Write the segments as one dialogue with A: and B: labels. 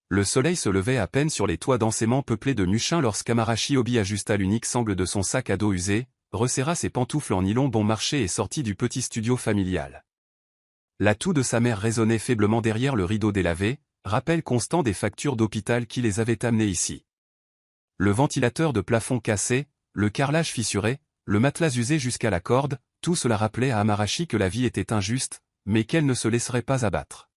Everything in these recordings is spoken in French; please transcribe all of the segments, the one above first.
A: Le soleil se levait à peine sur les toits densément peuplés de muchins lorsqu'Amarashi Obi ajusta l'unique sangle de son sac à dos usé, resserra ses pantoufles en nylon bon marché et sortit du petit studio familial. La toux de sa mère résonnait faiblement derrière le rideau délavé, rappel constant des factures d'hôpital qui les avaient amenés ici. Le ventilateur de plafond cassé, le carrelage fissuré, le matelas usé jusqu'à la corde, tout cela rappelait à Amarashi que la vie était injuste, mais qu'elle ne se laisserait pas abattre.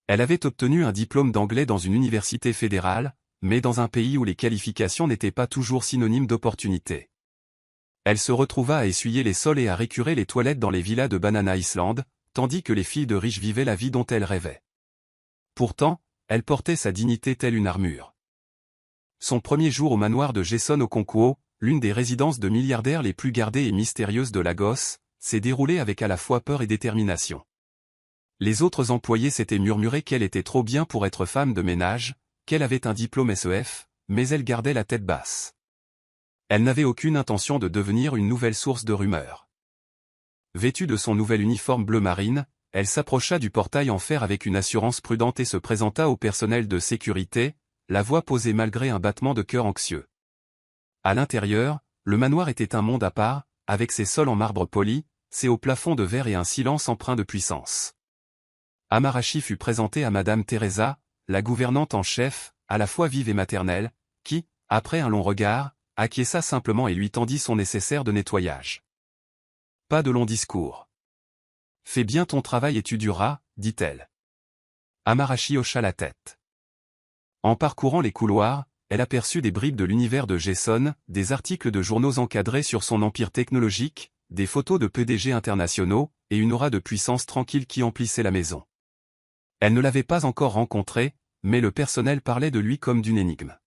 A: Elle avait obtenu un diplôme d'anglais dans une université fédérale, mais dans un pays où les qualifications n'étaient pas toujours synonymes d'opportunité. Elle se retrouva à essuyer les sols et à récurer les toilettes dans les villas de Banana Island, tandis que les filles de riches vivaient la vie dont elle rêvait. Pourtant, elle portait sa dignité telle une armure. Son premier jour au manoir de Jason Okonkwo, l'une des résidences de milliardaires les plus gardées et mystérieuses de Lagos, s'est déroulé avec à la fois peur et détermination. Les autres employés s'étaient murmuré qu'elle était trop bien pour être femme de ménage, qu'elle avait un diplôme SEF, mais elle gardait la tête basse. Elle n'avait aucune intention de devenir une nouvelle source de rumeurs. Vêtue de son nouvel uniforme bleu marine, elle s'approcha du portail en fer avec une assurance prudente et se présenta au personnel de sécurité, la voix posée malgré un battement de cœur anxieux. À l'intérieur, le manoir était un monde à part, avec ses sols en marbre poli, ses hauts plafonds de verre et un silence empreint de puissance. Amarashi fut présentée à Madame Teresa, la gouvernante en chef, à la fois vive et maternelle, qui, après un long regard, acquiesça simplement et lui tendit son nécessaire de nettoyage. Pas de long discours. « Fais bien ton travail et tu dureras, dit-elle. Amarashi hocha la tête. En parcourant les couloirs, elle aperçut des bribes de l'univers de Jason, des articles de journaux encadrés sur son empire technologique, des photos de PDG internationaux, et une aura de puissance tranquille qui emplissait la maison. Elle ne l'avait pas encore rencontré, mais le personnel parlait de lui comme d'une énigme.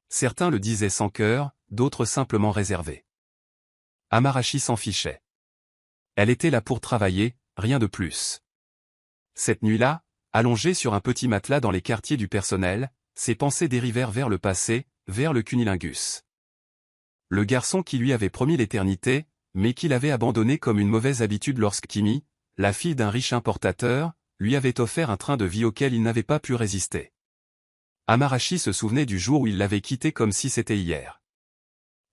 A: Certains le disaient sans cœur, d'autres simplement réservés. Amarashi s'en fichait. Elle était là pour travailler, rien de plus. Cette nuit-là, allongée sur un petit matelas dans les quartiers du personnel, ses pensées dérivèrent vers le passé, vers le cunilingus. Le garçon qui lui avait promis l'éternité, mais qu'il avait abandonné comme une mauvaise habitude lorsque Kimi, la fille d'un riche importateur, lui avait offert un train de vie auquel il n'avait pas pu résister. Amarashi se souvenait du jour où il l'avait quitté comme si c'était hier.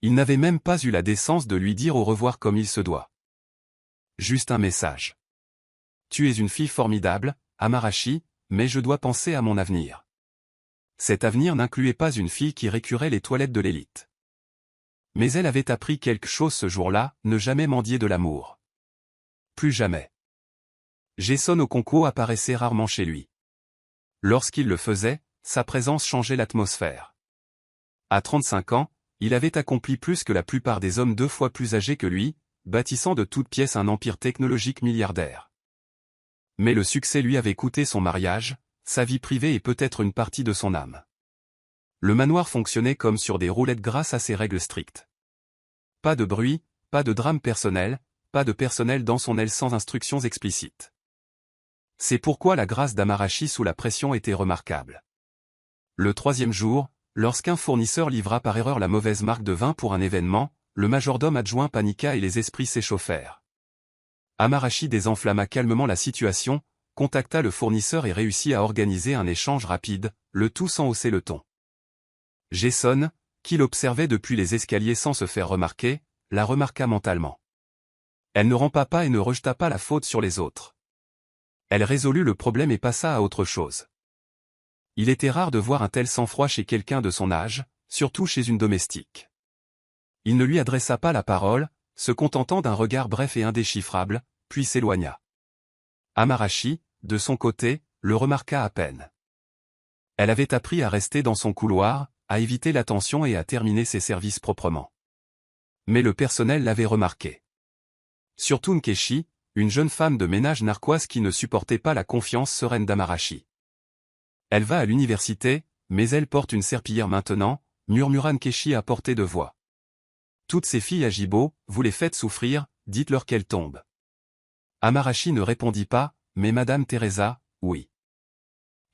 A: Il n'avait même pas eu la décence de lui dire au revoir comme il se doit. Juste un message. Tu es une fille formidable, Amarashi, mais je dois penser à mon avenir. Cet avenir n'incluait pas une fille qui récurait les toilettes de l'élite. Mais elle avait appris quelque chose ce jour-là, ne jamais mendier de l'amour. Plus jamais. Jason Okonkwo apparaissait rarement chez lui. Lorsqu'il le faisait, sa présence changeait l'atmosphère. À 35 ans, il avait accompli plus que la plupart des hommes 2 fois plus âgés que lui, bâtissant de toutes pièces un empire technologique milliardaire. Mais le succès lui avait coûté son mariage, sa vie privée et peut-être une partie de son âme. Le manoir fonctionnait comme sur des roulettes grâce à ses règles strictes. Pas de bruit, pas de drame personnel, pas de personnel dans son aile sans instructions explicites. C'est pourquoi la grâce d'Amarashi sous la pression était remarquable. Le 3e jour, lorsqu'un fournisseur livra par erreur la mauvaise marque de vin pour un événement, le majordome adjoint paniqua et les esprits s'échauffèrent. Amarashi désenflamma calmement la situation, contacta le fournisseur et réussit à organiser un échange rapide, le tout sans hausser le ton. Jason, qui l'observait depuis les escaliers sans se faire remarquer, la remarqua mentalement. Elle ne rampa pas et ne rejeta pas la faute sur les autres. Elle résolut le problème et passa à autre chose. Il était rare de voir un tel sang-froid chez quelqu'un de son âge, surtout chez une domestique. Il ne lui adressa pas la parole, se contentant d'un regard bref et indéchiffrable, puis s'éloigna. Amarashi, de son côté, le remarqua à peine. Elle avait appris à rester dans son couloir, à éviter l'attention et à terminer ses services proprement. Mais le personnel l'avait remarqué. Surtout Nkechi, une jeune femme de ménage narquoise qui ne supportait pas la confiance sereine d'Amarashi. Elle va à l'université, mais elle porte une serpillière maintenant, murmura Nkechi à portée de voix. Toutes ces filles à gibots, vous les faites souffrir, dites-leur qu'elles tombent. Amarashi ne répondit pas, mais Madame Teresa, oui.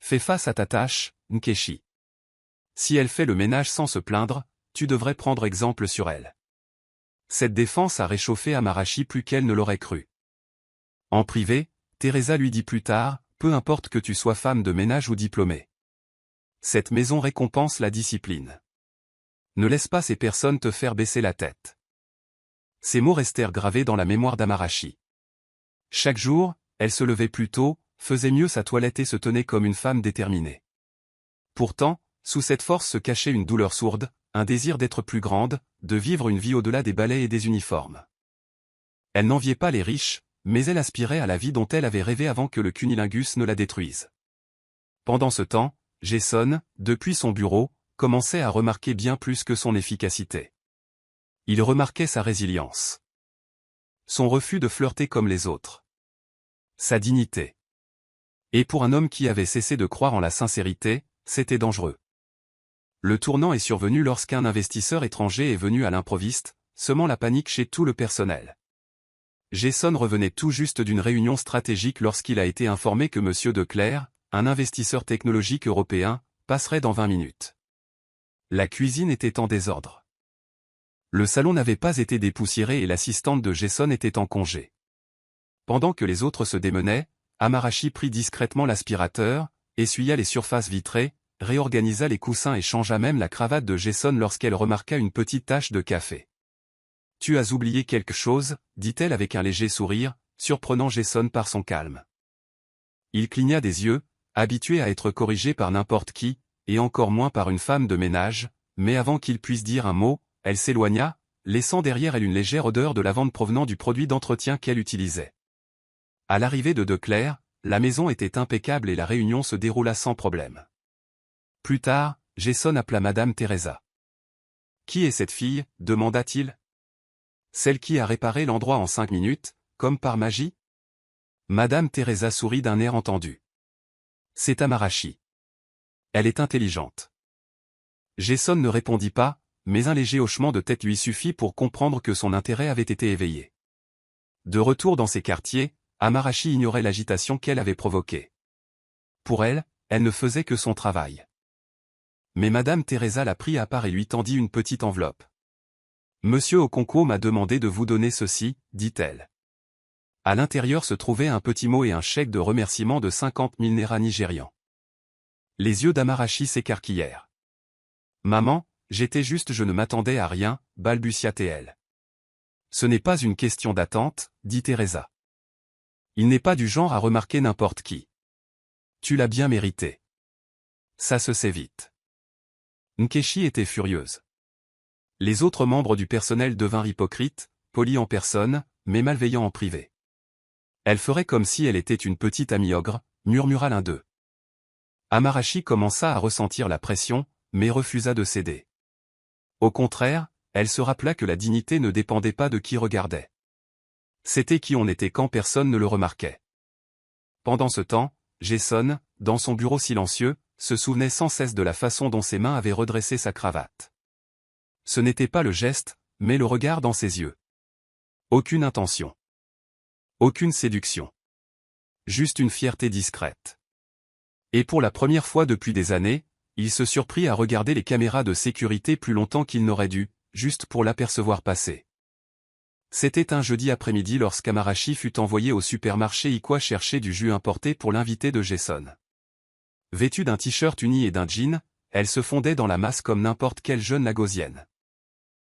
A: Fais face à ta tâche, Nkechi. Si elle fait le ménage sans se plaindre, tu devrais prendre exemple sur elle. Cette défense a réchauffé Amarashi plus qu'elle ne l'aurait cru. En privé, Teresa lui dit plus tard, peu importe que tu sois femme de ménage ou diplômée. Cette maison récompense la discipline. Ne laisse pas ces personnes te faire baisser la tête. Ces mots restèrent gravés dans la mémoire d'Amarashi. Chaque jour, elle se levait plus tôt, faisait mieux sa toilette et se tenait comme une femme déterminée. Pourtant, sous cette force se cachait une douleur sourde, un désir d'être plus grande, de vivre une vie au-delà des balais et des uniformes. Elle n'enviait pas les riches, mais elle aspirait à la vie dont elle avait rêvé avant que le cunilingus ne la détruise. Pendant ce temps, Jason, depuis son bureau, commençait à remarquer bien plus que son efficacité. Il remarquait sa résilience. Son refus de flirter comme les autres. Sa dignité. Et pour un homme qui avait cessé de croire en la sincérité, c'était dangereux. Le tournant est survenu lorsqu'un investisseur étranger est venu à l'improviste, semant la panique chez tout le personnel. Jason revenait tout juste d'une réunion stratégique lorsqu'il a été informé que M. Declercq, un investisseur technologique européen, passerait dans 20 minutes. La cuisine était en désordre. Le salon n'avait pas été dépoussiéré et l'assistante de Jason était en congé. Pendant que les autres se démenaient, Amarashi prit discrètement l'aspirateur, essuya les surfaces vitrées, réorganisa les coussins et changea même la cravate de Jason lorsqu'elle remarqua une petite tache de café. « Tu as oublié quelque chose » dit-elle avec un léger sourire, surprenant Jason par son calme. Il cligna des yeux, habitué à être corrigé par n'importe qui, et encore moins par une femme de ménage, mais avant qu'il puisse dire un mot, elle s'éloigna, laissant derrière elle une légère odeur de lavande provenant du produit d'entretien qu'elle utilisait. À l'arrivée de Declercq, la maison était impeccable et la réunion se déroula sans problème. Plus tard, Jason appela Madame Teresa. « Qui est cette fille » demanda-t-il. « Celle qui a réparé l'endroit en 5 minutes, comme par magie ?» Madame Teresa sourit d'un air entendu. « C'est Amarashi. Elle est intelligente. » Jason ne répondit pas, mais un léger hochement de tête lui suffit pour comprendre que son intérêt avait été éveillé. De retour dans ses quartiers, Amarashi ignorait l'agitation qu'elle avait provoquée. Pour elle, elle ne faisait que son travail. Mais Madame Teresa la prit à part et lui tendit une petite enveloppe. « Monsieur Okonkwo m'a demandé de vous donner ceci, » dit-elle. À l'intérieur se trouvait un petit mot et un chèque de remerciement de 50 000 naira nigérians. Les yeux d'Amarashi s'écarquillèrent. « Maman, j'étais juste, je ne m'attendais à rien, » balbutia-t-elle. « Ce n'est pas une question d'attente, » dit Teresa. « Il n'est pas du genre à remarquer n'importe qui. Tu l'as bien mérité. Ça se sait vite. » Nkechi était furieuse. Les autres membres du personnel devinrent hypocrites, polis en personne, mais malveillants en privé. Elle ferait comme si elle était une petite amie ogre, murmura l'un d'eux. Amarashi commença à ressentir la pression, mais refusa de céder. Au contraire, elle se rappela que la dignité ne dépendait pas de qui regardait. C'était qui on était quand personne ne le remarquait. Pendant ce temps, Jason, dans son bureau silencieux, se souvenait sans cesse de la façon dont ses mains avaient redressé sa cravate. Ce n'était pas le geste, mais le regard dans ses yeux. Aucune intention. Aucune séduction. Juste une fierté discrète. Et pour la première fois depuis des années, il se surprit à regarder les caméras de sécurité plus longtemps qu'il n'aurait dû, juste pour l'apercevoir passer. C'était un jeudi après-midi lorsqu'Amarashi fut envoyé au supermarché Ikwa chercher du jus importé pour l'invité de Jason. Vêtue d'un t-shirt uni et d'un jean, elle se fondait dans la masse comme n'importe quelle jeune lagosienne.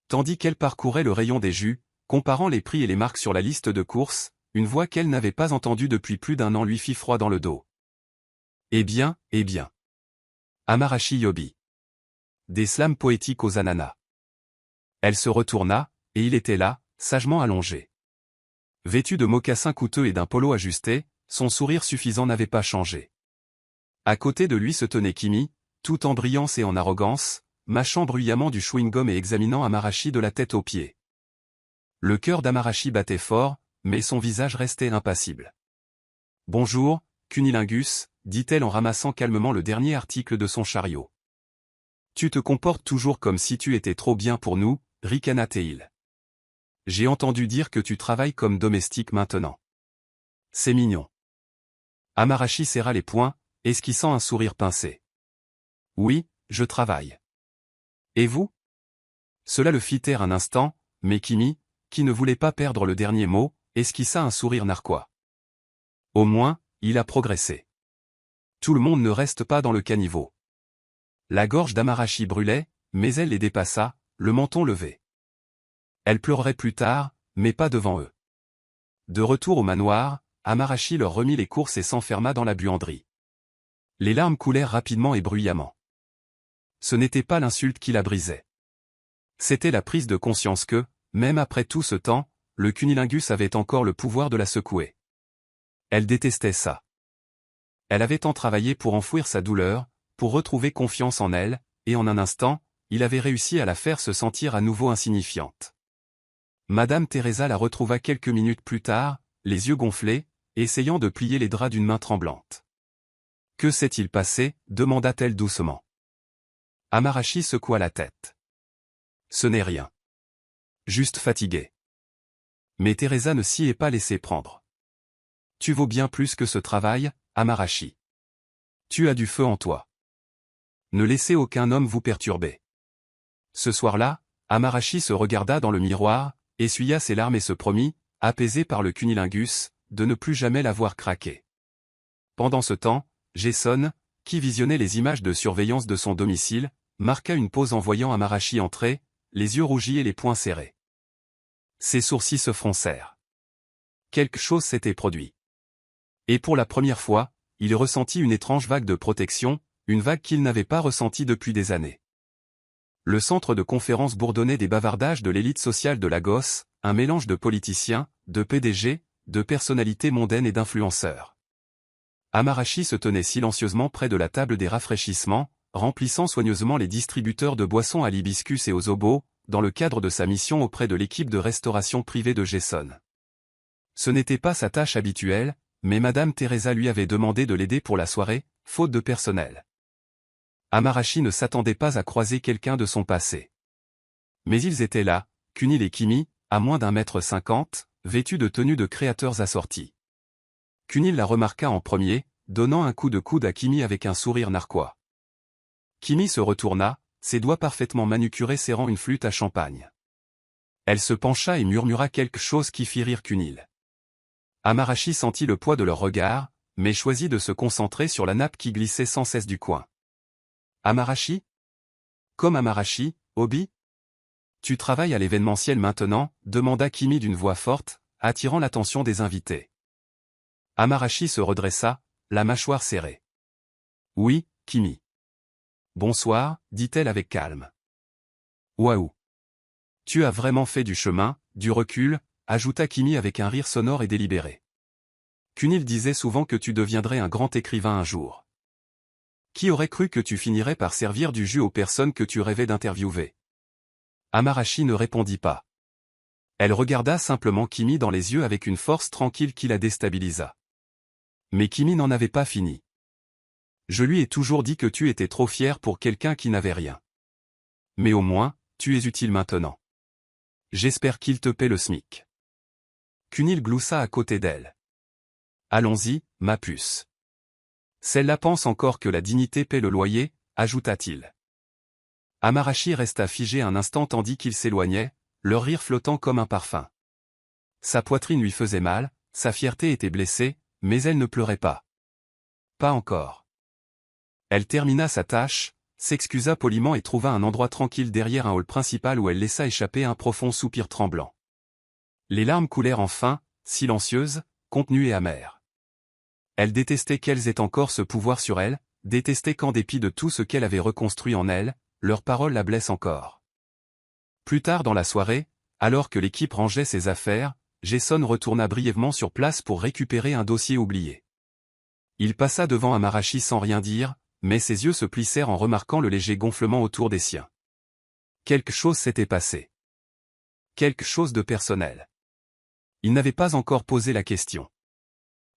A: Tandis qu'elle parcourait le rayon des jus, comparant les prix et les marques sur la liste de courses, une voix qu'elle n'avait pas entendue depuis plus d'1 an lui fit froid dans le dos. Eh bien. Amarashi Yobi. Des slams poétiques aux ananas. Elle se retourna, et il était là, sagement allongé. Vêtu de mocassins coûteux et d'un polo ajusté, son sourire suffisant n'avait pas changé. À côté de lui se tenait Kimi, tout en brillance et en arrogance, mâchant bruyamment du chewing-gum et examinant Amarashi de la tête aux pieds. Le cœur d'Amarashi battait fort, mais son visage restait impassible. « Bonjour, cunilingus » dit-elle en ramassant calmement le dernier article de son chariot. « Tu te comportes toujours comme si tu étais trop bien pour nous, ricana-t-il. J'ai entendu dire que tu travailles comme domestique maintenant. C'est mignon. » Amarashi serra les poings, esquissant un sourire pincé. « Oui, je travaille. » « Et vous ?» Cela le fit taire un instant, mais Kimi, qui ne voulait pas perdre le dernier mot, esquissa un sourire narquois. « Au moins, il a progressé. Tout le monde ne reste pas dans le caniveau. » La gorge d'Amarachi brûlait, mais elle les dépassa, le menton levé. Elle pleurerait plus tard, mais pas devant eux. De retour au manoir, Amarachi leur remit les courses et s'enferma dans la buanderie. Les larmes coulèrent rapidement et bruyamment. Ce n'était pas l'insulte qui la brisait. C'était la prise de conscience que, même après tout ce temps, le cunilingus avait encore le pouvoir de la secouer. Elle détestait ça. Elle avait tant travaillé pour enfouir sa douleur, pour retrouver confiance en elle, et en un instant, il avait réussi à la faire se sentir à nouveau insignifiante. Madame Teresa la retrouva quelques minutes plus tard, les yeux gonflés, essayant de plier les draps d'une main tremblante. « Que s'est-il passé » demanda-t-elle doucement. Amarachi secoua la tête. « Ce n'est rien. Juste fatigué. » Mais Teresa ne s'y est pas laissée prendre. « Tu vaux bien plus que ce travail, Amarachi. Tu as du feu en toi. Ne laissez aucun homme vous perturber. » Ce soir-là, Amarachi se regarda dans le miroir, essuya ses larmes et se promit, apaisé par le cunilingus, de ne plus jamais la voir craquer. Pendant ce temps, Jason, qui visionnait les images de surveillance de son domicile, marqua une pause en voyant Amarachi entrer, les yeux rougis et les poings serrés. Ses sourcils se froncèrent. Quelque chose s'était produit. Et pour la première fois, il ressentit une étrange vague de protection, une vague qu'il n'avait pas ressentie depuis des années. Le centre de conférence bourdonnait des bavardages de l'élite sociale de Lagos, un mélange de politiciens, de PDG, de personnalités mondaines et d'influenceurs. Amarachi se tenait silencieusement près de la table des rafraîchissements, remplissant soigneusement les distributeurs de boissons à l'hibiscus et aux obos, dans le cadre de sa mission auprès de l'équipe de restauration privée de Jason. Ce n'était pas sa tâche habituelle, mais Madame Teresa lui avait demandé de l'aider pour la soirée, faute de personnel. Amarachi ne s'attendait pas à croiser quelqu'un de son passé. Mais ils étaient là, Kunil et Kimi, à moins d'1,50 m, vêtus de tenues de créateurs assortis. Kunil la remarqua en premier, donnant un coup de coude à Kimi avec un sourire narquois. Kimi se retourna, ses doigts parfaitement manucurés serrant une flûte à champagne. Elle se pencha et murmura quelque chose qui fit rire Kunil. Amarachi sentit le poids de leur regard, mais choisit de se concentrer sur la nappe qui glissait sans cesse du coin. Amarachi ? Comme Amarachi, Obi ? Tu travailles à l'événementiel maintenant, demanda Kimi d'une voix forte, attirant l'attention des invités. Amarachi se redressa, la mâchoire serrée. Oui, Kimi. Bonsoir, dit-elle avec calme. Waouh. Tu as vraiment fait du chemin, du recul, ajouta Kimi avec un rire sonore et délibéré. Kunil disait souvent que tu deviendrais un grand écrivain un jour. Qui aurait cru que tu finirais par servir du jus aux personnes que tu rêvais d'interviewer? Amarachi ne répondit pas. Elle regarda simplement Kimi dans les yeux avec une force tranquille qui la déstabilisa. Mais Kimi n'en avait pas fini. Je lui ai toujours dit que tu étais trop fier pour quelqu'un qui n'avait rien. Mais au moins, tu es utile maintenant. J'espère qu'il te paie le SMIC. Kunil gloussa à côté d'elle. Allons-y, ma puce. Celle-là pense encore que la dignité paie le loyer, ajouta-t-il. Amarachi resta figé un instant tandis qu'il s'éloignait, leur rire flottant comme un parfum. Sa poitrine lui faisait mal, sa fierté était blessée, mais elle ne pleurait pas. Pas encore. Elle termina sa tâche, s'excusa poliment et trouva un endroit tranquille derrière un hall principal où elle laissa échapper un profond soupir tremblant. Les larmes coulèrent enfin, silencieuses, contenues et amères. Elle détestait qu'elles aient encore ce pouvoir sur elle, détestait qu'en dépit de tout ce qu'elle avait reconstruit en elle, leurs paroles la blessent encore. Plus tard dans la soirée, alors que l'équipe rangeait ses affaires, Jason retourna brièvement sur place pour récupérer un dossier oublié. Il passa devant Amarachi sans rien dire, mais ses yeux se plissèrent en remarquant le léger gonflement autour des siens. Quelque chose s'était passé. Quelque chose de personnel. Il n'avait pas encore posé la question.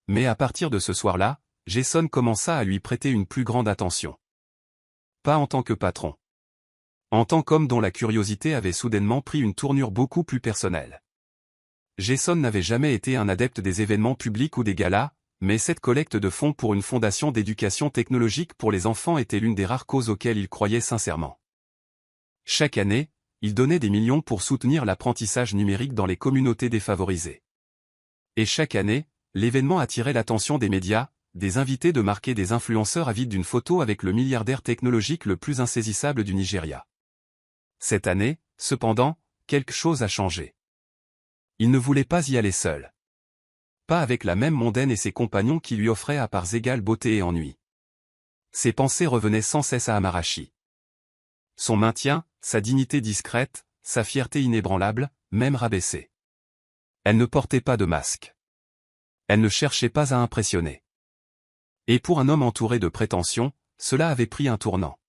A: Mais à partir de ce soir-là, Jason commença à lui prêter une plus grande attention. Pas en tant que patron. En tant qu'homme dont la curiosité avait soudainement pris une tournure beaucoup plus personnelle. Jason n'avait jamais été un adepte des événements publics ou des galas, mais cette collecte de fonds pour une fondation d'éducation technologique pour les enfants était l'une des rares causes auxquelles il croyait sincèrement. Chaque année, il donnait des millions pour soutenir l'apprentissage numérique dans les communautés défavorisées. Et chaque année, l'événement attirait l'attention des médias, des invités de marquer des influenceurs avides d'une photo avec le milliardaire technologique le plus insaisissable du Nigeria. Cette année, cependant, quelque chose a changé. Il ne voulait pas y aller seul. Pas avec la même mondaine et ses compagnons qui lui offraient à parts égales beauté et ennui. Ses pensées revenaient sans cesse à Amarachi. Son maintien, sa dignité discrète, sa fierté inébranlable, même rabaissée. Elle ne portait pas de masque. Elle ne cherchait pas à impressionner. Et pour un homme entouré de prétentions, cela avait pris un tournant.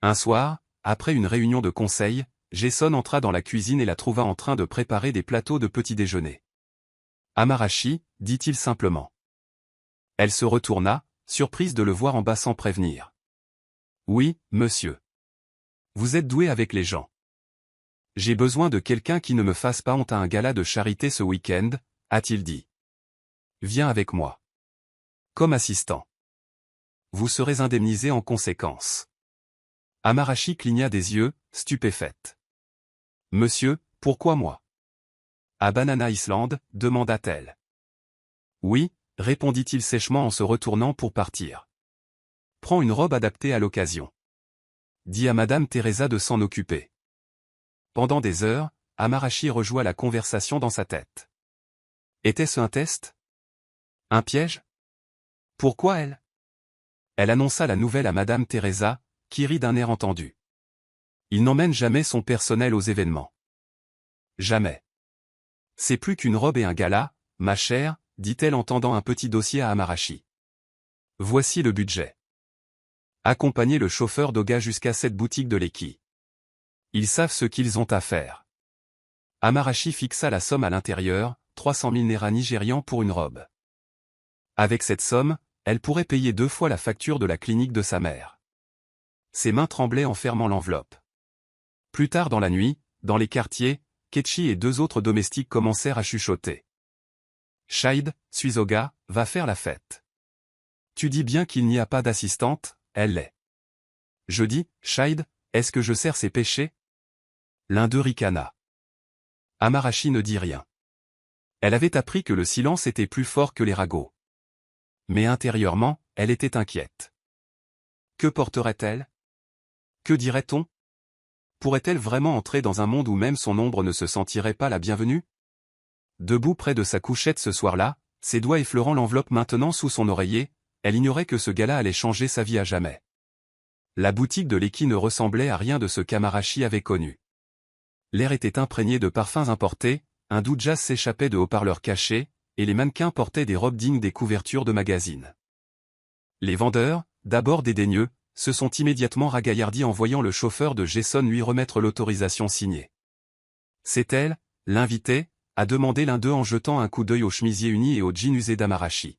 A: Un soir, après une réunion de conseil, Jason entra dans la cuisine et la trouva en train de préparer des plateaux de petit déjeuner. « Amarachi » dit-il simplement. Elle se retourna, surprise de le voir en bas sans prévenir. « Oui, monsieur. Vous êtes doué avec les gens. J'ai besoin de quelqu'un qui ne me fasse pas honte à un gala de charité ce week-end, a-t-il dit. Viens avec moi. Comme assistant. Vous serez indemnisé en conséquence. Amarachi cligna des yeux, stupéfaite. Monsieur, pourquoi moi? À Banana Island, demanda-t-elle. Oui, répondit-il sèchement en se retournant pour partir. Prends une robe adaptée à l'occasion. Dis à Madame Teresa de s'en occuper. Pendant des heures, Amarachi rejoua la conversation dans sa tête. Était-ce un test? Un piège? Pourquoi elle? Elle annonça la nouvelle à Madame Teresa, qui rit d'un air entendu. Il n'emmène jamais son personnel aux événements. Jamais. C'est plus qu'une robe et un gala, ma chère, dit-elle en tendant un petit dossier à Amarachi. Voici le budget. Accompagnez le chauffeur d'Oga jusqu'à cette boutique de Lekki. Ils savent ce qu'ils ont à faire. Amarachi fixa la somme à l'intérieur, 300 000 naira nigérians pour une robe. Avec cette somme, elle pourrait payer 2 fois la facture de la clinique de sa mère. Ses mains tremblaient en fermant l'enveloppe. Plus tard dans la nuit, dans les quartiers, Ketchi et 2 autres domestiques commencèrent à chuchoter. Shahid, Suizoga, va faire la fête. Tu dis bien qu'il n'y a pas d'assistante, elle l'est. Je dis, Shahid, est-ce que je sers ses péchés? L'un d'eux ricana. Amarachi ne dit rien. Elle avait appris que le silence était plus fort que les ragots. Mais intérieurement, elle était inquiète. Que porterait-elle? Que dirait-on? Pourrait-elle vraiment entrer dans un monde où même son ombre ne se sentirait pas la bienvenue? Debout près de sa couchette ce soir-là, ses doigts effleurant l'enveloppe maintenant sous son oreiller, elle ignorait que ce gars-là allait changer sa vie à jamais. La boutique de Lekki ne ressemblait à rien de ce qu'Amarachi avait connu. L'air était imprégné de parfums importés, un doux jazz s'échappait de haut-parleurs cachés, et les mannequins portaient des robes dignes des couvertures de magazines. Les vendeurs, d'abord dédaigneux, se sont immédiatement ragaillardis en voyant le chauffeur de Jason lui remettre l'autorisation signée. C'est elle, l'invitée, a demandé l'un d'eux en jetant un coup d'œil au chemisier uni et au jean usé d'Amarachi.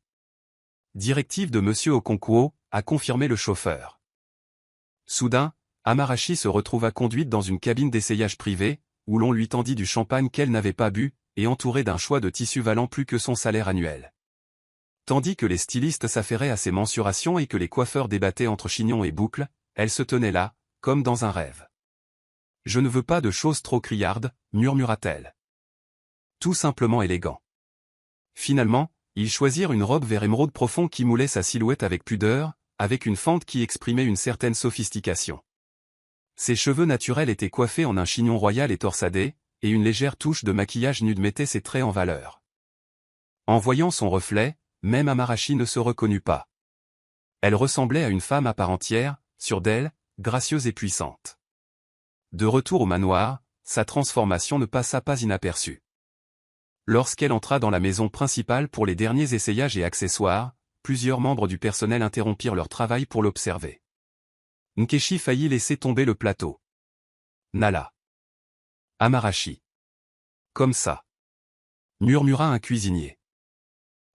A: Directive de Monsieur Okonkwo, a confirmé le chauffeur. Soudain, Amarachi se retrouva conduite dans une cabine d'essayage privée, où l'on lui tendit du champagne qu'elle n'avait pas bu, et entourée d'un choix de tissus valant plus que son salaire annuel. Tandis que les stylistes s'affairaient à ses mensurations et que les coiffeurs débattaient entre chignons et boucles, elle se tenait là, comme dans un rêve. « Je ne veux pas de choses trop criardes, murmura-t-elle. Tout simplement élégant. » Finalement, ils choisirent une robe vert émeraude profond qui moulait sa silhouette avec pudeur, avec une fente qui exprimait une certaine sophistication. Ses cheveux naturels étaient coiffés en un chignon royal et torsadé, et une légère touche de maquillage nude mettait ses traits en valeur. En voyant son reflet, même Amarachi ne se reconnut pas. Elle ressemblait à une femme à part entière, sûre d'elle, gracieuse et puissante. De retour au manoir, sa transformation ne passa pas inaperçue. Lorsqu'elle entra dans la maison principale pour les derniers essayages et accessoires, plusieurs membres du personnel interrompirent leur travail pour l'observer. Nkechi faillit laisser tomber le plateau. Nala. Amarachi. Comme ça. Murmura un cuisinier.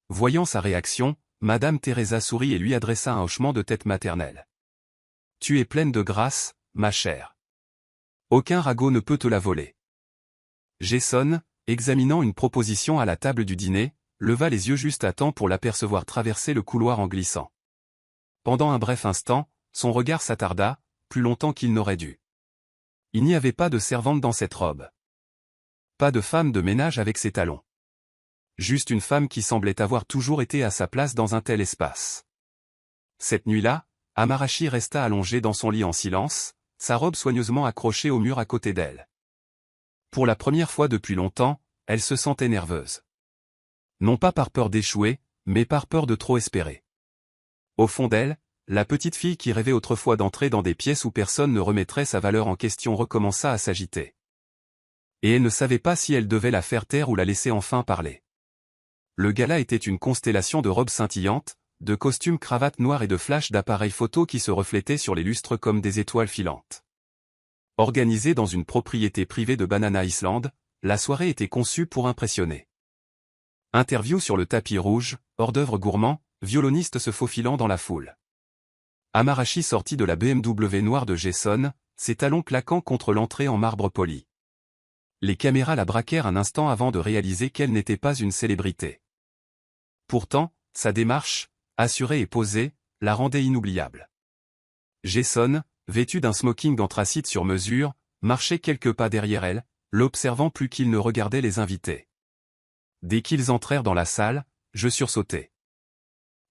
A: Voyant sa réaction, Madame Teresa sourit et lui adressa un hochement de tête maternel. Tu es pleine de grâce, ma chère. Aucun ragot ne peut te la voler. Jason, examinant une proposition à la table du dîner, leva les yeux juste à temps pour l'apercevoir traverser le couloir en glissant. Pendant un bref instant, son regard s'attarda, plus longtemps qu'il n'aurait dû. Il n'y avait pas de servante dans cette robe. Pas de femme de ménage avec ses talons. Juste une femme qui semblait avoir toujours été à sa place dans un tel espace. Cette nuit-là, Amarashi resta allongée dans son lit en silence, sa robe soigneusement accrochée au mur à côté d'elle. Pour la première fois depuis longtemps, elle se sentait nerveuse. Non pas par peur d'échouer, mais par peur de trop espérer. Au fond d'elle, la petite fille qui rêvait autrefois d'entrer dans des pièces où personne ne remettrait sa valeur en question recommença à s'agiter. Et elle ne savait pas si elle devait la faire taire ou la laisser enfin parler. Le gala était une constellation de robes scintillantes, de costumes cravates noires et de flashs d'appareils photo qui se reflétaient sur les lustres comme des étoiles filantes. Organisée dans une propriété privée de Banana Island, la soirée était conçue pour impressionner. Interview sur le tapis rouge, hors-d'œuvre gourmand, violoniste se faufilant dans la foule. Amarashi sortit de la BMW noire de Jason, ses talons claquant contre l'entrée en marbre poli. Les caméras la braquèrent un instant avant de réaliser qu'elle n'était pas une célébrité. Pourtant, sa démarche, assurée et posée, la rendait inoubliable. Jason, vêtu d'un smoking anthracite sur mesure, marchait quelques pas derrière elle, l'observant plus qu'il ne regardait les invités. Dès qu'ils entrèrent dans la salle, je sursautai.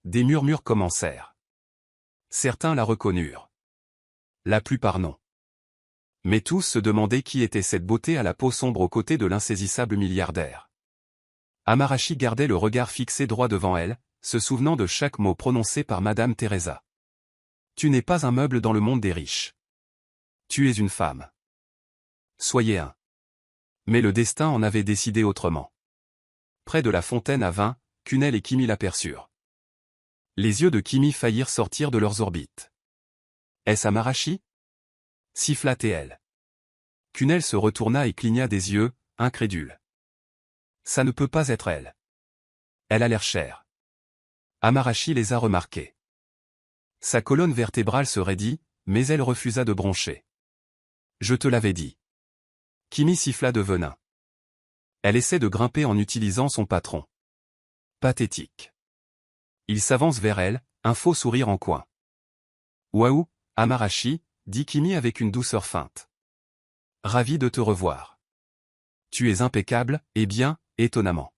A: Des murmures commencèrent. Certains la reconnurent. La plupart non. Mais tous se demandaient qui était cette beauté à la peau sombre aux côtés de l'insaisissable milliardaire. Amarashi gardait le regard fixé droit devant elle, se souvenant de chaque mot prononcé par Madame Teresa. Tu n'es pas un meuble dans le monde des riches. Tu es une femme. Soyez un. Mais le destin en avait décidé autrement. Près de la fontaine à vin, Kunel et Kimi l'aperçurent. Les yeux de Kimi faillirent sortir de leurs orbites. Est-ce Amarashi? Siffla-t-elle. Kunel se retourna et cligna des yeux, incrédule. Ça ne peut pas être elle. Elle a l'air chère. Amarashi les a remarqués. Sa colonne vertébrale se raidit, mais elle refusa de broncher. Je te l'avais dit. Kimi siffla de venin. Elle essaie de grimper en utilisant son patron. Pathétique. Il s'avance vers elle, un faux sourire en coin. Waouh, Amarashi, dit Kimi avec une douceur feinte. Ravi de te revoir. Tu es impeccable, et bien, étonnamment.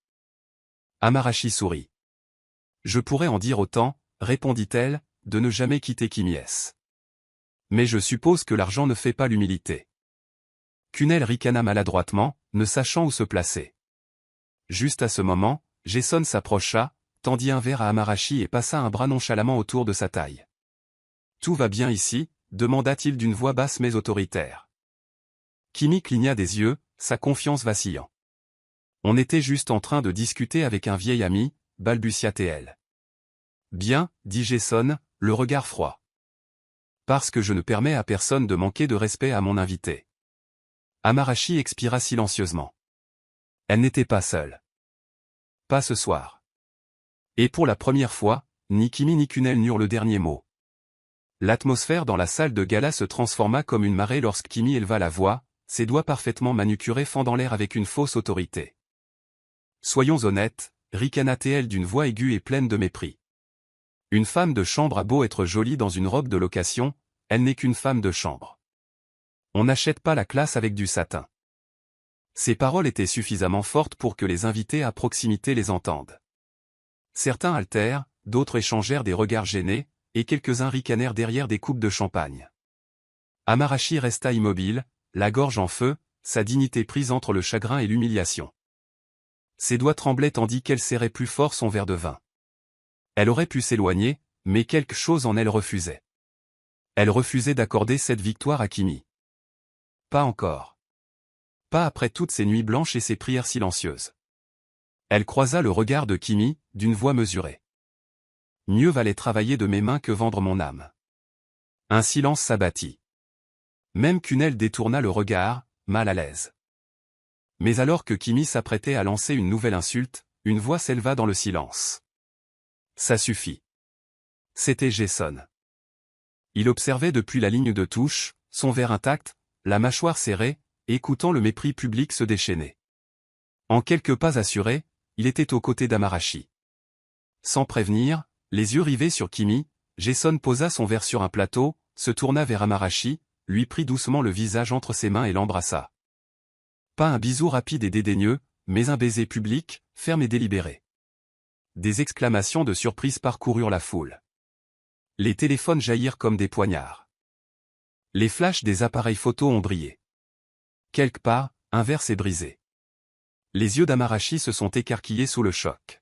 A: Amarashi sourit. Je pourrais en dire autant, répondit-elle, de ne jamais quitter Kimi S. Mais je suppose que l'argent ne fait pas l'humilité. Kunel ricana maladroitement, ne sachant où se placer. Juste à ce moment, Jason s'approcha, tendit un verre à Amarashi et passa un bras nonchalamment autour de sa taille. Tout va bien ici, demanda-t-il d'une voix basse mais autoritaire. Kimi cligna des yeux, sa confiance vacillant. On était juste en train de discuter avec un vieil ami, balbutia-t-elle. Bien, dit Jason, le regard froid. Parce que je ne permets à personne de manquer de respect à mon invité. Amarashi expira silencieusement. Elle n'était pas seule. Pas ce soir. Et pour la première fois, ni Kimi ni Kunel n'eurent le dernier mot. L'atmosphère dans la salle de gala se transforma comme une marée lorsque Kimi éleva la voix, ses doigts parfaitement manucurés fendant l'air avec une fausse autorité. Soyons honnêtes, ricana-t-elle d'une voix aiguë et pleine de mépris. Une femme de chambre a beau être jolie dans une robe de location, elle n'est qu'une femme de chambre. On n'achète pas la classe avec du satin. Ces paroles étaient suffisamment fortes pour que les invités à proximité les entendent. Certains haltèrent, d'autres échangèrent des regards gênés, et quelques-uns ricanèrent derrière des coupes de champagne. Amarashi resta immobile, la gorge en feu, sa dignité prise entre le chagrin et l'humiliation. Ses doigts tremblaient tandis qu'elle serrait plus fort son verre de vin. Elle aurait pu s'éloigner, mais quelque chose en elle refusait. Elle refusait d'accorder cette victoire à Kimi. Pas encore. Pas après toutes ces nuits blanches et ces prières silencieuses. Elle croisa le regard de Kimi, d'une voix mesurée. Mieux valait travailler de mes mains que vendre mon âme. Un silence s'abattit. Même Kunel détourna le regard, mal à l'aise. Mais alors que Kimi s'apprêtait à lancer une nouvelle insulte, une voix s'éleva dans le silence. Ça suffit. C'était Jason. Il observait depuis la ligne de touche, son verre intact, la mâchoire serrée, écoutant le mépris public se déchaîner. En quelques pas assurés, il était aux côtés d'Amarashi. Sans prévenir, les yeux rivés sur Kimi, Jason posa son verre sur un plateau, se tourna vers Amarashi, lui prit doucement le visage entre ses mains et l'embrassa. Pas un bisou rapide et dédaigneux, mais un baiser public, ferme et délibéré. Des exclamations de surprise parcoururent la foule. Les téléphones jaillirent comme des poignards. Les flashs des appareils photo ont brillé. Quelque part, un verre s'est brisé. Les yeux d'Amarachi se sont écarquillés sous le choc.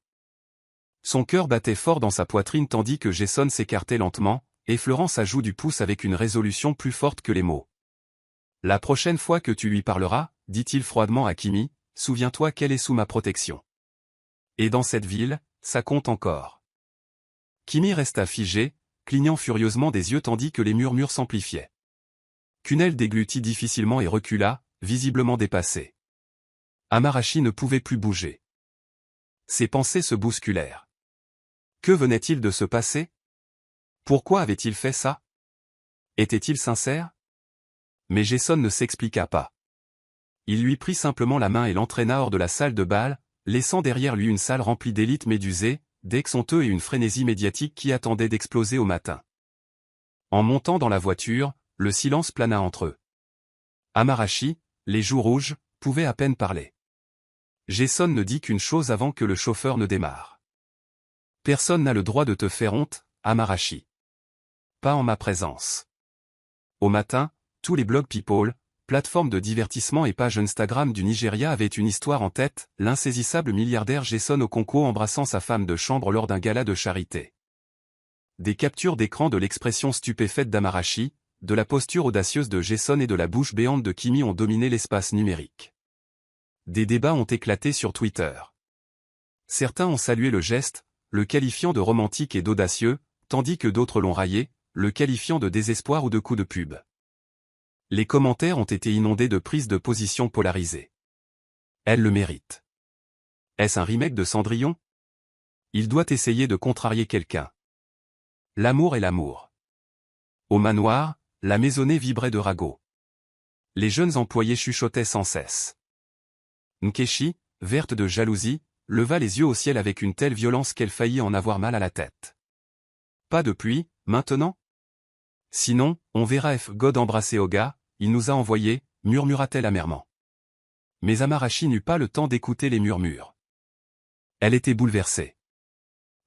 A: Son cœur battait fort dans sa poitrine tandis que Jason s'écartait lentement, effleurant sa joue du pouce avec une résolution plus forte que les mots. « La prochaine fois que tu lui parleras, dit-il froidement à Kimi, souviens-toi qu'elle est sous ma protection. Et dans cette ville, ça compte encore. » Kimi resta figé, clignant furieusement des yeux tandis que les murmures s'amplifiaient. Kunel déglutit difficilement et recula, visiblement dépassé. Amarachi ne pouvait plus bouger. Ses pensées se bousculèrent. Que venait-il de se passer? Pourquoi avait-il fait ça? Était-il sincère? Mais Jason ne s'expliqua pas. Il lui prit simplement la main et l'entraîna hors de la salle de bal, laissant derrière lui une salle remplie d'élites médusées, d'ex honteux et une frénésie médiatique qui attendait d'exploser au matin. En montant dans la voiture, le silence plana entre eux. Amarachi, les joues rouges, pouvait à peine parler. Jason ne dit qu'une chose avant que le chauffeur ne démarre. Personne n'a le droit de te faire honte, Amarachi. Pas en ma présence. Au matin, tous les blogs People, plateformes de divertissement et pages Instagram du Nigeria avaient une histoire en tête, l'insaisissable milliardaire Jason Okonkwo embrassant sa femme de chambre lors d'un gala de charité. Des captures d'écran de l'expression stupéfaite d'Amarachi, de la posture audacieuse de Jason et de la bouche béante de Kimi ont dominé l'espace numérique. Des débats ont éclaté sur Twitter. Certains ont salué le geste, le qualifiant de romantique et d'audacieux, tandis que d'autres l'ont raillé, le qualifiant de désespoir ou de coup de pub. Les commentaires ont été inondés de prises de position polarisées. Elle le mérite. Est-ce un remake de Cendrillon? Il doit essayer de contrarier quelqu'un. L'amour est l'amour. Au manoir, la maisonnée vibrait de ragots. Les jeunes employés chuchotaient sans cesse. Nkechi, verte de jalousie, leva les yeux au ciel avec une telle violence qu'elle faillit en avoir mal à la tête. Pas de pluie, maintenant? Sinon, on verra F. God embrasser Oga, il nous a envoyé, murmura-t-elle amèrement. Mais Amarachi n'eut pas le temps d'écouter les murmures. Elle était bouleversée.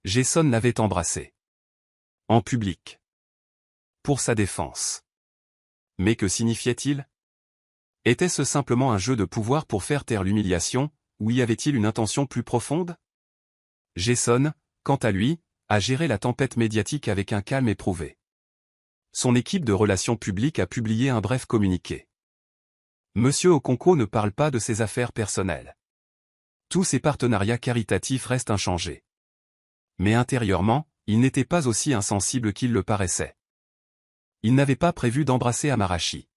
A: Jason l'avait embrassée. En public. Pour sa défense. Mais que signifiait-il? Était-ce simplement un jeu de pouvoir pour faire taire l'humiliation, ou y avait-il une intention plus profonde? Jason, quant à lui, a géré la tempête médiatique avec un calme éprouvé. Son équipe de relations publiques a publié un bref communiqué. Monsieur Okonkwo ne parle pas de ses affaires personnelles. Tous ses partenariats caritatifs restent inchangés. Mais intérieurement, il n'était pas aussi insensible qu'il le paraissait. Il n'avait pas prévu d'embrasser Amarachi.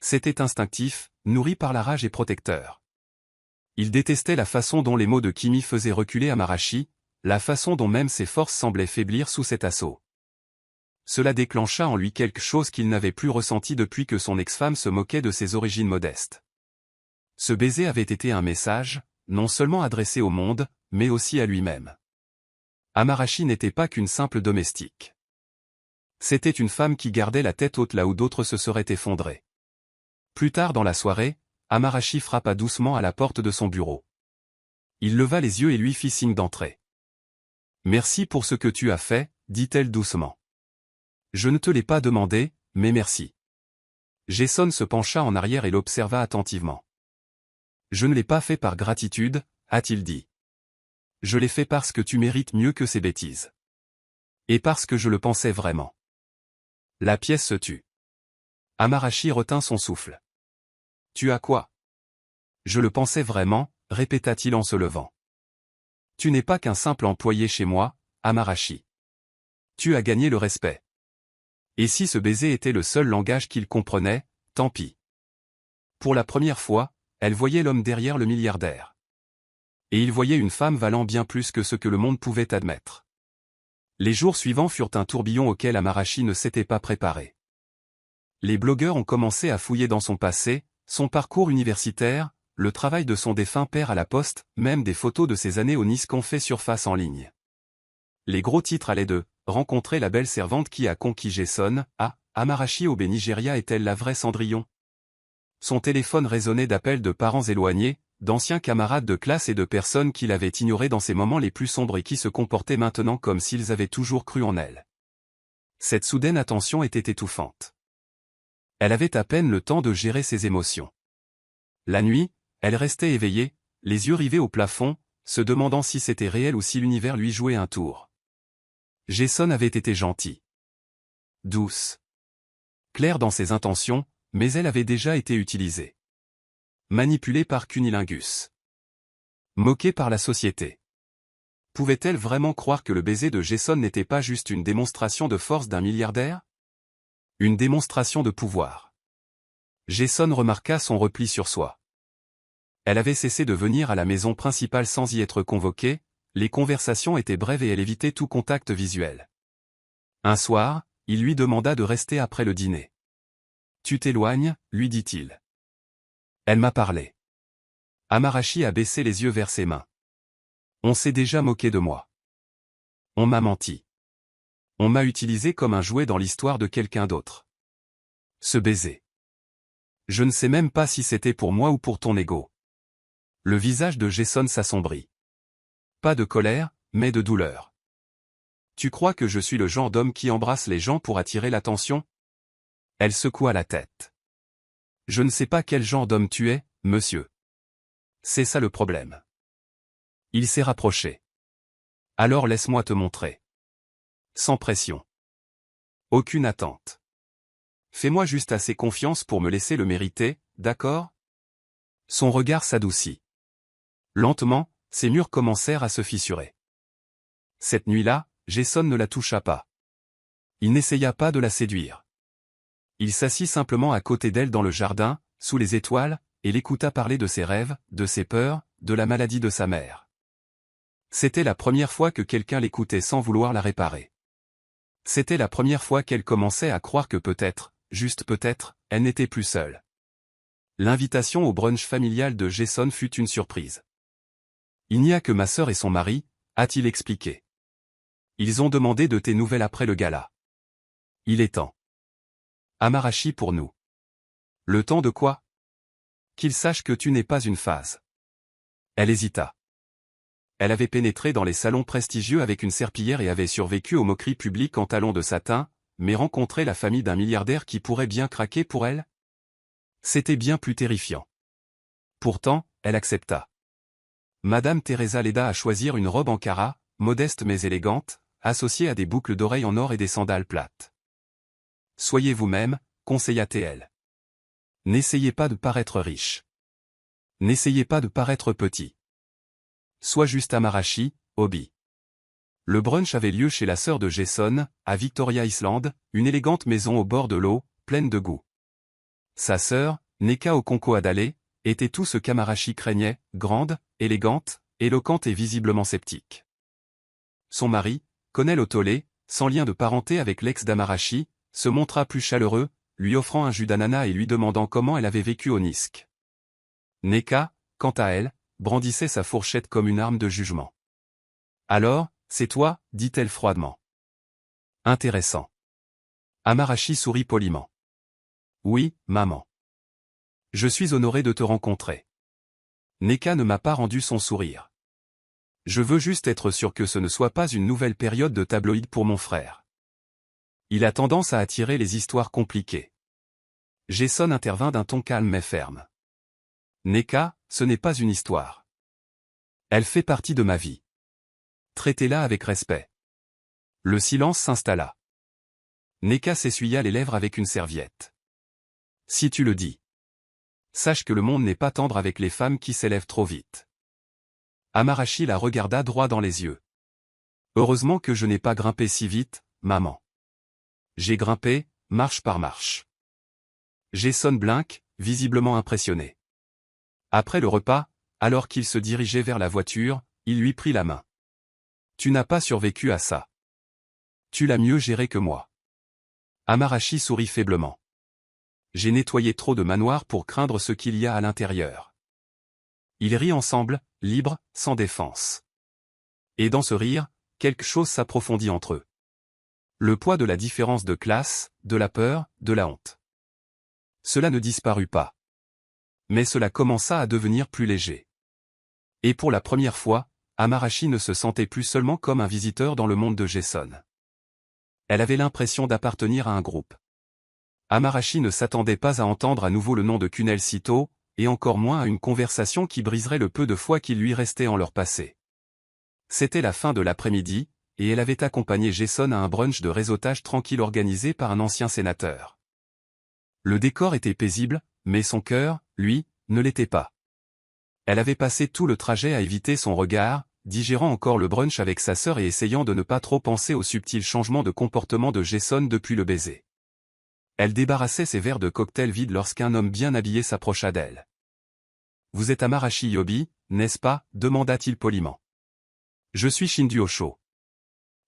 A: C'était instinctif, nourri par la rage et protecteur. Il détestait la façon dont les mots de Kimi faisaient reculer Amarachi, la façon dont même ses forces semblaient faiblir sous cet assaut. Cela déclencha en lui quelque chose qu'il n'avait plus ressenti depuis que son ex-femme se moquait de ses origines modestes. Ce baiser avait été un message, non seulement adressé au monde, mais aussi à lui-même. Amarachi n'était pas qu'une simple domestique. C'était une femme qui gardait la tête haute là où d'autres se seraient effondrés. Plus tard dans la soirée, Amarachi frappa doucement à la porte de son bureau. Il leva les yeux et lui fit signe d'entrer. « Merci pour ce que tu as fait, dit-elle doucement. Je ne te l'ai pas demandé, mais merci. » Jason se pencha en arrière et l'observa attentivement. « Je ne l'ai pas fait par gratitude, a-t-il dit. Je l'ai fait parce que tu mérites mieux que ces bêtises. Et parce que je le pensais vraiment. » La pièce se tut. Amarachi retint son souffle. « Tu as quoi? » Je le pensais vraiment, répéta-t-il en se levant. Tu n'es pas qu'un simple employé chez moi, Amarachi. Tu as gagné le respect. Et si ce baiser était le seul langage qu'il comprenait, tant pis. Pour la première fois, elle voyait l'homme derrière le milliardaire. Et il voyait une femme valant bien plus que ce que le monde pouvait admettre. Les jours suivants furent un tourbillon auquel Amarachi ne s'était pas préparé. Les blogueurs ont commencé à fouiller dans son passé, son parcours universitaire, le travail de son défunt père à la poste, même des photos de ses années au Nice ont fait surface en ligne. Les gros titres allaient de « Rencontrer la belle servante qui a conquis Jason » à « Amarachi au Nigeria est-elle la vraie Cendrillon ?» Son téléphone résonnait d'appels de parents éloignés, d'anciens camarades de classe et de personnes qu'il avait ignorées dans ces moments les plus sombres et qui se comportaient maintenant comme s'ils avaient toujours cru en elle. Cette soudaine attention était étouffante. Elle avait à peine le temps de gérer ses émotions. La nuit, elle restait éveillée, les yeux rivés au plafond, se demandant si c'était réel ou si l'univers lui jouait un tour. Jason avait été gentil. Douce. Claire dans ses intentions, mais elle avait déjà été utilisée. Manipulée par cunilingus. Moquée par la société. Pouvait-elle vraiment croire que le baiser de Jason n'était pas juste une démonstration de force d'un milliardaire? Une démonstration de pouvoir. Jason remarqua son repli sur soi. Elle avait cessé de venir à la maison principale sans y être convoquée, les conversations étaient brèves et elle évitait tout contact visuel. Un soir, il lui demanda de rester après le dîner. « Tu t'éloignes » lui dit-il. Elle m'a parlé. Amarachi a baissé les yeux vers ses mains. On s'est déjà moqué de moi. On m'a menti. On m'a utilisé comme un jouet dans l'histoire de quelqu'un d'autre. Ce baiser. Je ne sais même pas si c'était pour moi ou pour ton ego. Le visage de Jason s'assombrit. Pas de colère, mais de douleur. Tu crois que je suis le genre d'homme qui embrasse les gens pour attirer l'attention? Elle secoua la tête. Je ne sais pas quel genre d'homme tu es, monsieur. C'est ça le problème. Il s'est rapproché. Alors laisse-moi te montrer. Sans pression. Aucune attente. Fais-moi juste assez confiance pour me laisser le mériter, d'accord? Son regard s'adoucit. Lentement, ses murs commencèrent à se fissurer. Cette nuit-là, Jason ne la toucha pas. Il n'essaya pas de la séduire. Il s'assit simplement à côté d'elle dans le jardin, sous les étoiles, et l'écouta parler de ses rêves, de ses peurs, de la maladie de sa mère. C'était la première fois que quelqu'un l'écoutait sans vouloir la réparer. C'était la première fois qu'elle commençait à croire que peut-être, juste peut-être, elle n'était plus seule. L'invitation au brunch familial de Jason fut une surprise. Il n'y a que ma sœur et son mari, a-t-il expliqué. Ils ont demandé de tes nouvelles après le gala. Il est temps. Amarachi pour nous. Le temps de quoi? Qu'ils sachent que tu n'es pas une phase. Elle hésita. Elle avait pénétré dans les salons prestigieux avec une serpillière et avait survécu aux moqueries publiques en talons de satin, mais rencontrer la famille d'un milliardaire qui pourrait bien craquer pour elle? C'était bien plus terrifiant. Pourtant, elle accepta. Madame Teresa l'aida à choisir une robe en cara, modeste mais élégante, associée à des boucles d'oreilles en or et des sandales plates. Soyez vous-même, conseilla-t-elle. N'essayez pas de paraître riche. N'essayez pas de paraître petit. Sois juste Amarachi, Obi. Le brunch avait lieu chez la sœur de Jason, à Victoria Island, une élégante maison au bord de l'eau, pleine de goût. Sa sœur, Neka Okonko Adale, était tout ce qu'Amarachi craignait, grande, élégante, éloquente et visiblement sceptique. Son mari, Konel Otole, sans lien de parenté avec l'ex d'Amarachi, se montra plus chaleureux, lui offrant un jus d'ananas et lui demandant comment elle avait vécu au Nisk. Neka, quant à elle, brandissait sa fourchette comme une arme de jugement. « Alors, c'est toi » dit-elle froidement. « Intéressant. » Amarachi sourit poliment. « Oui, maman. Je suis honoré de te rencontrer. » Neka ne m'a pas rendu son sourire. « Je veux juste être sûr que ce ne soit pas une nouvelle période de tabloïd pour mon frère. Il a tendance à attirer les histoires compliquées. » Jason intervint d'un ton calme mais ferme. « Neka, ce n'est pas une histoire. Elle fait partie de ma vie. Traitez-la avec respect. » Le silence s'installa. Neka s'essuya les lèvres avec une serviette. « Si tu le dis. Sache que le monde n'est pas tendre avec les femmes qui s'élèvent trop vite. » Amarachi la regarda droit dans les yeux. « Heureusement que je n'ai pas grimpé si vite, maman. J'ai grimpé, marche par marche. » Jason blinque, visiblement impressionné. Après le repas, alors qu'il se dirigeait vers la voiture, il lui prit la main. « Tu n'as pas survécu à ça. Tu l'as mieux géré que moi. » Amarachi sourit faiblement. « J'ai nettoyé trop de manoirs pour craindre ce qu'il y a à l'intérieur. » Ils rient ensemble, libres, sans défense. Et dans ce rire, quelque chose s'approfondit entre eux. Le poids de la différence de classe, de la peur, de la honte. Cela ne disparut pas. Mais cela commença à devenir plus léger. Et pour la première fois, Amarashi ne se sentait plus seulement comme un visiteur dans le monde de Jason. Elle avait l'impression d'appartenir à un groupe. Amarashi ne s'attendait pas à entendre à nouveau le nom de Kunel si tôt, et encore moins à une conversation qui briserait le peu de foi qui lui restait en leur passé. C'était la fin de l'après-midi, et elle avait accompagné Jason à un brunch de réseautage tranquille organisé par un ancien sénateur. Le décor était paisible, mais son cœur, lui, ne l'était pas. Elle avait passé tout le trajet à éviter son regard, digérant encore le brunch avec sa sœur et essayant de ne pas trop penser aux subtils changements de comportement de Jason depuis le baiser. Elle débarrassait ses verres de cocktail vides lorsqu'un homme bien habillé s'approcha d'elle. « Vous êtes Amarashi Yobi, n'est-ce pas » demanda-t-il poliment. « Je suis Shindu Osho.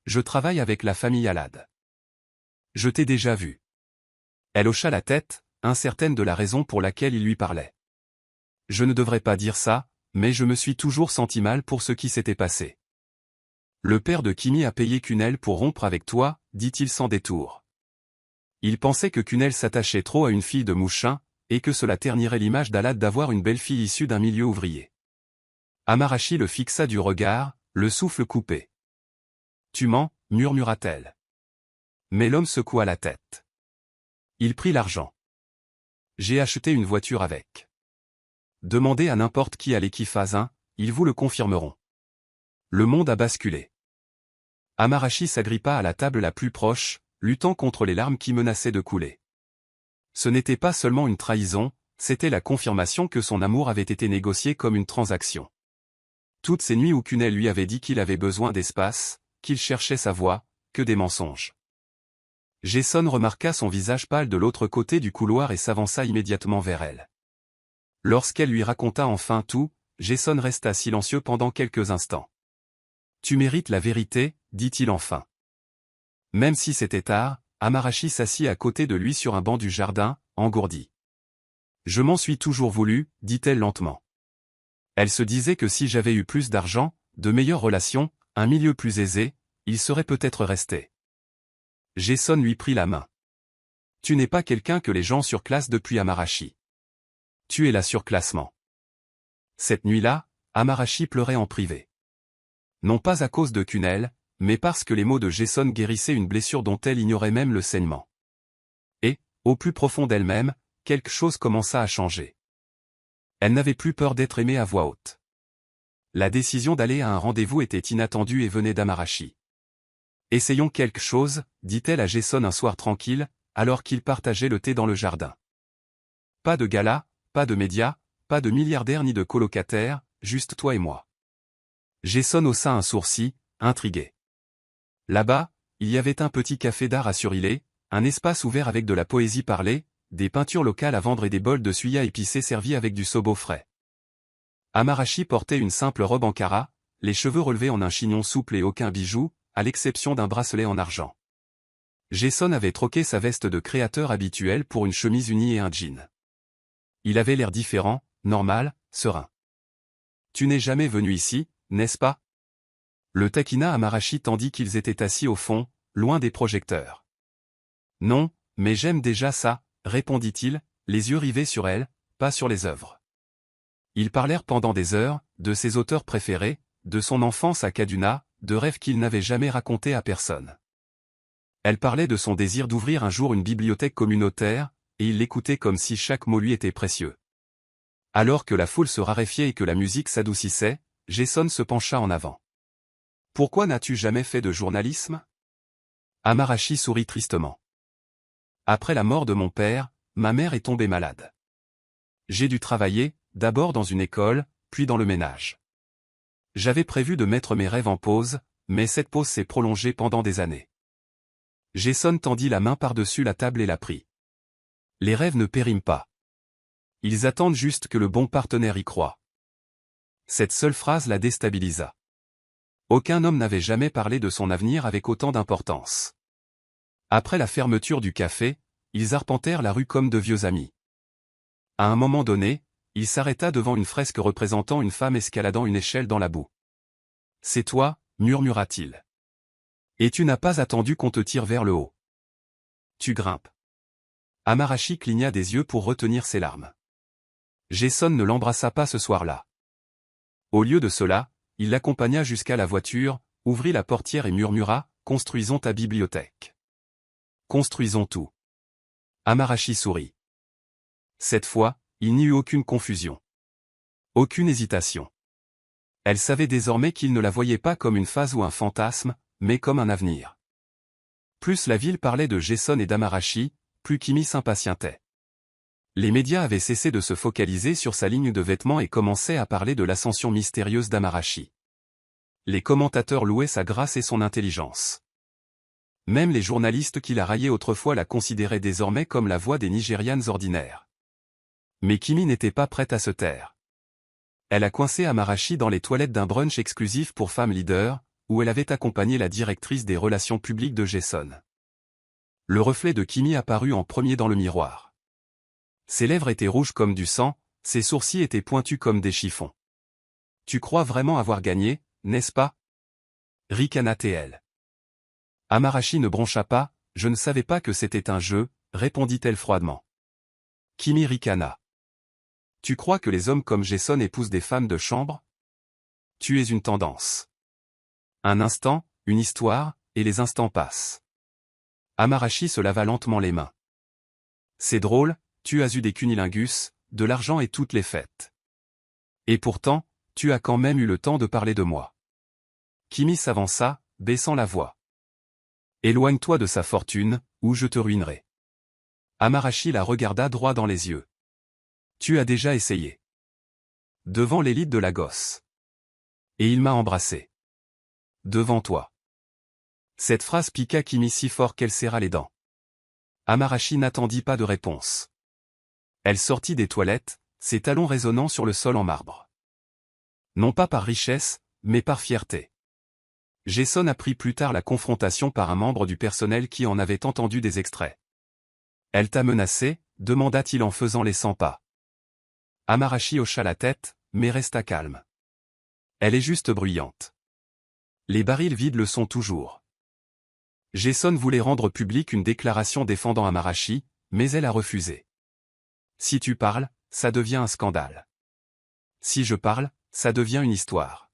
A: Je travaille avec la famille Alad. Je t'ai déjà vu. » Elle hocha la tête, incertaine de la raison pour laquelle il lui parlait. « Je ne devrais pas dire ça, mais je me suis toujours senti mal pour ce qui s'était passé. Le père de Kimi a payé Kunel pour rompre avec toi, dit-il sans détour. Il pensait que Kunel s'attachait trop à une fille de Mouchin, et que cela ternirait l'image d'Alad d'avoir une belle fille issue d'un milieu ouvrier. » Amarashi le fixa du regard, le souffle coupé. « Tu mens, murmura-t-elle. Mais l'homme secoua la tête. Il prit l'argent. J'ai acheté une voiture avec. Demandez à n'importe qui à l'Ekifazin, ils vous le confirmeront. Le monde a basculé. Amarashi s'agrippa à la table la plus proche, luttant contre les larmes qui menaçaient de couler. Ce n'était pas seulement une trahison, c'était la confirmation que son amour avait été négocié comme une transaction. Toutes ces nuits où Kunel lui avait dit qu'il avait besoin d'espace, qu'il cherchait sa voie, que des mensonges. Jason remarqua son visage pâle de l'autre côté du couloir et s'avança immédiatement vers elle. Lorsqu'elle lui raconta enfin tout, Jason resta silencieux pendant quelques instants. « Tu mérites la vérité, dit-il enfin. » Même si c'était tard, Amarashi s'assit à côté de lui sur un banc du jardin, engourdi. « Je m'en suis toujours voulu, dit-elle lentement. Elle se disait que si j'avais eu plus d'argent, de meilleures relations, un milieu plus aisé, il serait peut-être resté. » Jason lui prit la main. « Tu n'es pas quelqu'un que les gens surclassent depuis Amarashi. Tu es la surclassement. » Cette nuit-là, Amarashi pleurait en privé. Non pas à cause de Kunel, mais parce que les mots de Jason guérissaient une blessure dont elle ignorait même le saignement. Et, au plus profond d'elle-même, quelque chose commença à changer. Elle n'avait plus peur d'être aimée à voix haute. La décision d'aller à un rendez-vous était inattendue et venait d'Amarashi. « Essayons quelque chose, dit-elle à Jason un soir tranquille, alors qu'ils partageaient le thé dans le jardin. Pas de gala, pas de médias, pas de milliardaires ni de colocataires, juste toi et moi. » Jason haussa un sourcil, intrigué. Là-bas, il y avait un petit café d'art à Surilé, un espace ouvert avec de la poésie parlée, des peintures locales à vendre et des bols de suya épicés servis avec du sobo frais. Amarashi portait une simple robe en kara, les cheveux relevés en un chignon souple et aucun bijou, à l'exception d'un bracelet en argent. Jason avait troqué sa veste de créateur habituelle pour une chemise unie et un jean. Il avait l'air différent, normal, serein. « Tu n'es jamais venu ici, n'est-ce pas ?» Le taquina Amarashi tandis qu'ils étaient assis au fond, loin des projecteurs. « Non, mais j'aime déjà ça, » répondit-il, les yeux rivés sur elle, pas sur les œuvres. Ils parlèrent pendant des heures, de ses auteurs préférés, de son enfance à Kaduna, de rêves qu'il n'avait jamais racontés à personne. Elle parlait de son désir d'ouvrir un jour une bibliothèque communautaire, et il l'écoutait comme si chaque mot lui était précieux. Alors que la foule se raréfiait et que la musique s'adoucissait, Jason se pencha en avant. « Pourquoi n'as-tu jamais fait de journalisme ?» Amarashi sourit tristement. « Après la mort de mon père, ma mère est tombée malade. J'ai dû travailler, d'abord dans une école, puis dans le ménage. J'avais prévu de mettre mes rêves en pause, mais cette pause s'est prolongée pendant des années. » Jason tendit la main par-dessus la table et la prit. « Les rêves ne périment pas. Ils attendent juste que le bon partenaire y croie. » Cette seule phrase la déstabilisa. Aucun homme n'avait jamais parlé de son avenir avec autant d'importance. Après la fermeture du café, ils arpentèrent la rue comme de vieux amis. À un moment donné, il s'arrêta devant une fresque représentant une femme escaladant une échelle dans la boue. « C'est toi, » murmura-t-il. « Et tu n'as pas attendu qu'on te tire vers le haut. Tu grimpes. » Amarashi cligna des yeux pour retenir ses larmes. Jason ne l'embrassa pas ce soir-là. Au lieu de cela, il l'accompagna jusqu'à la voiture, ouvrit la portière et murmura, « Construisons ta bibliothèque. Construisons tout. » Amarashi sourit. Cette fois, il n'y eut aucune confusion. Aucune hésitation. Elle savait désormais qu'il ne la voyait pas comme une phase ou un fantasme, mais comme un avenir. Plus la ville parlait de Jason et d'Amarashi, plus Kimi s'impatientait. Les médias avaient cessé de se focaliser sur sa ligne de vêtements et commençaient à parler de l'ascension mystérieuse d'Amarashi. Les commentateurs louaient sa grâce et son intelligence. Même les journalistes qui la raillaient autrefois la considéraient désormais comme la voix des Nigérianes ordinaires. Mais Kimi n'était pas prête à se taire. Elle a coincé Amarashi dans les toilettes d'un brunch exclusif pour femmes leaders, où elle avait accompagné la directrice des relations publiques de Jason. Le reflet de Kimi apparut en premier dans le miroir. Ses lèvres étaient rouges comme du sang, ses sourcils étaient pointus comme des chiffons. « Tu crois vraiment avoir gagné, n'est-ce pas » ricana-t-elle. Amarashi ne broncha pas, « Je ne savais pas que c'était un jeu », répondit-elle froidement. Kimi ricana. « Tu crois que les hommes comme Jason épousent des femmes de chambre ? Tu es une tendance. » Un instant, une histoire, et les instants passent. Amarashi se lava lentement les mains. « C'est drôle, tu as eu des cunilingus, de l'argent et toutes les fêtes. Et pourtant, tu as quand même eu le temps de parler de moi. » Kimi s'avança, baissant la voix. « Éloigne-toi de sa fortune, ou je te ruinerai. » Amarashi la regarda droit dans les yeux. « Tu as déjà essayé. Devant l'élite de Lagos. Et il m'a embrassé. Devant toi. » Cette phrase piqua Kimi si fort qu'elle serra les dents. Amarashi n'attendit pas de réponse. Elle sortit des toilettes, ses talons résonnant sur le sol en marbre. Non pas par richesse, mais par fierté. Jason apprit plus tard la confrontation par un membre du personnel qui en avait entendu des extraits. « Elle t'a menacé ?» demanda-t-il en faisant les 100 pas. Amarashi hocha la tête, mais resta calme. Elle est juste bruyante. Les barils vides le sont toujours. Jason voulait rendre publique une déclaration défendant Amarashi, mais elle a refusé. Si tu parles, ça devient un scandale. Si je parle, ça devient une histoire.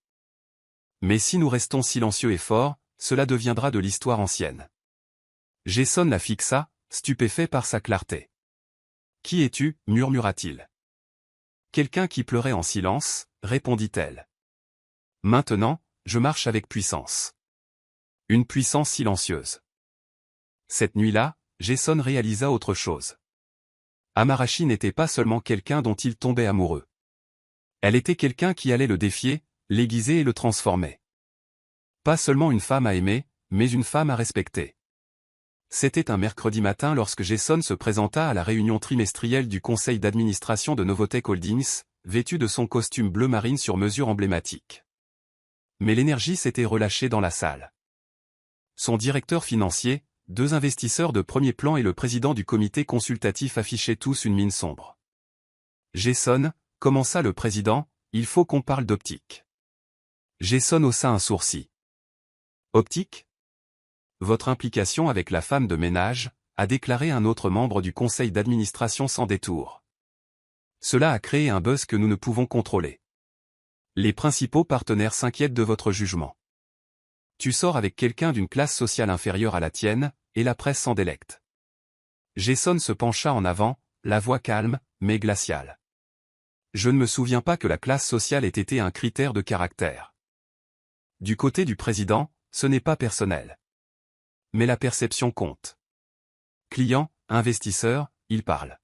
A: Mais si nous restons silencieux et forts, cela deviendra de l'histoire ancienne. Jason la fixa, stupéfait par sa clarté. « Qui es-tu » murmura-t-il. « Quelqu'un qui pleurait en silence » répondit-elle. « Maintenant, je marche avec puissance. Une puissance silencieuse. » Cette nuit-là, Jason réalisa autre chose. Amarashi n'était pas seulement quelqu'un dont il tombait amoureux. Elle était quelqu'un qui allait le défier, l'aiguiser et le transformer. Pas seulement une femme à aimer, mais une femme à respecter. C'était un mercredi matin lorsque Jason se présenta à la réunion trimestrielle du conseil d'administration de Novotech Holdings, vêtu de son costume bleu marine sur mesure emblématique. Mais l'énergie s'était relâchée dans la salle. Son directeur financier, 2 investisseurs de premier plan et le président du comité consultatif affichaient tous une mine sombre. « Jason » commença le président, « il faut qu'on parle d'optique. » Jason haussa un sourcil. « Optique ? Votre implication avec la femme de ménage, » a déclaré un autre membre du conseil d'administration sans détour. Cela a créé un buzz que nous ne pouvons contrôler. Les principaux partenaires s'inquiètent de votre jugement. Tu sors avec quelqu'un d'une classe sociale inférieure à la tienne, et la presse s'en délecte. Jason se pencha en avant, la voix calme, mais glaciale. Je ne me souviens pas que la classe sociale ait été un critère de caractère. Du côté du président, ce n'est pas personnel. Mais la perception compte. Client, investisseur, il parle.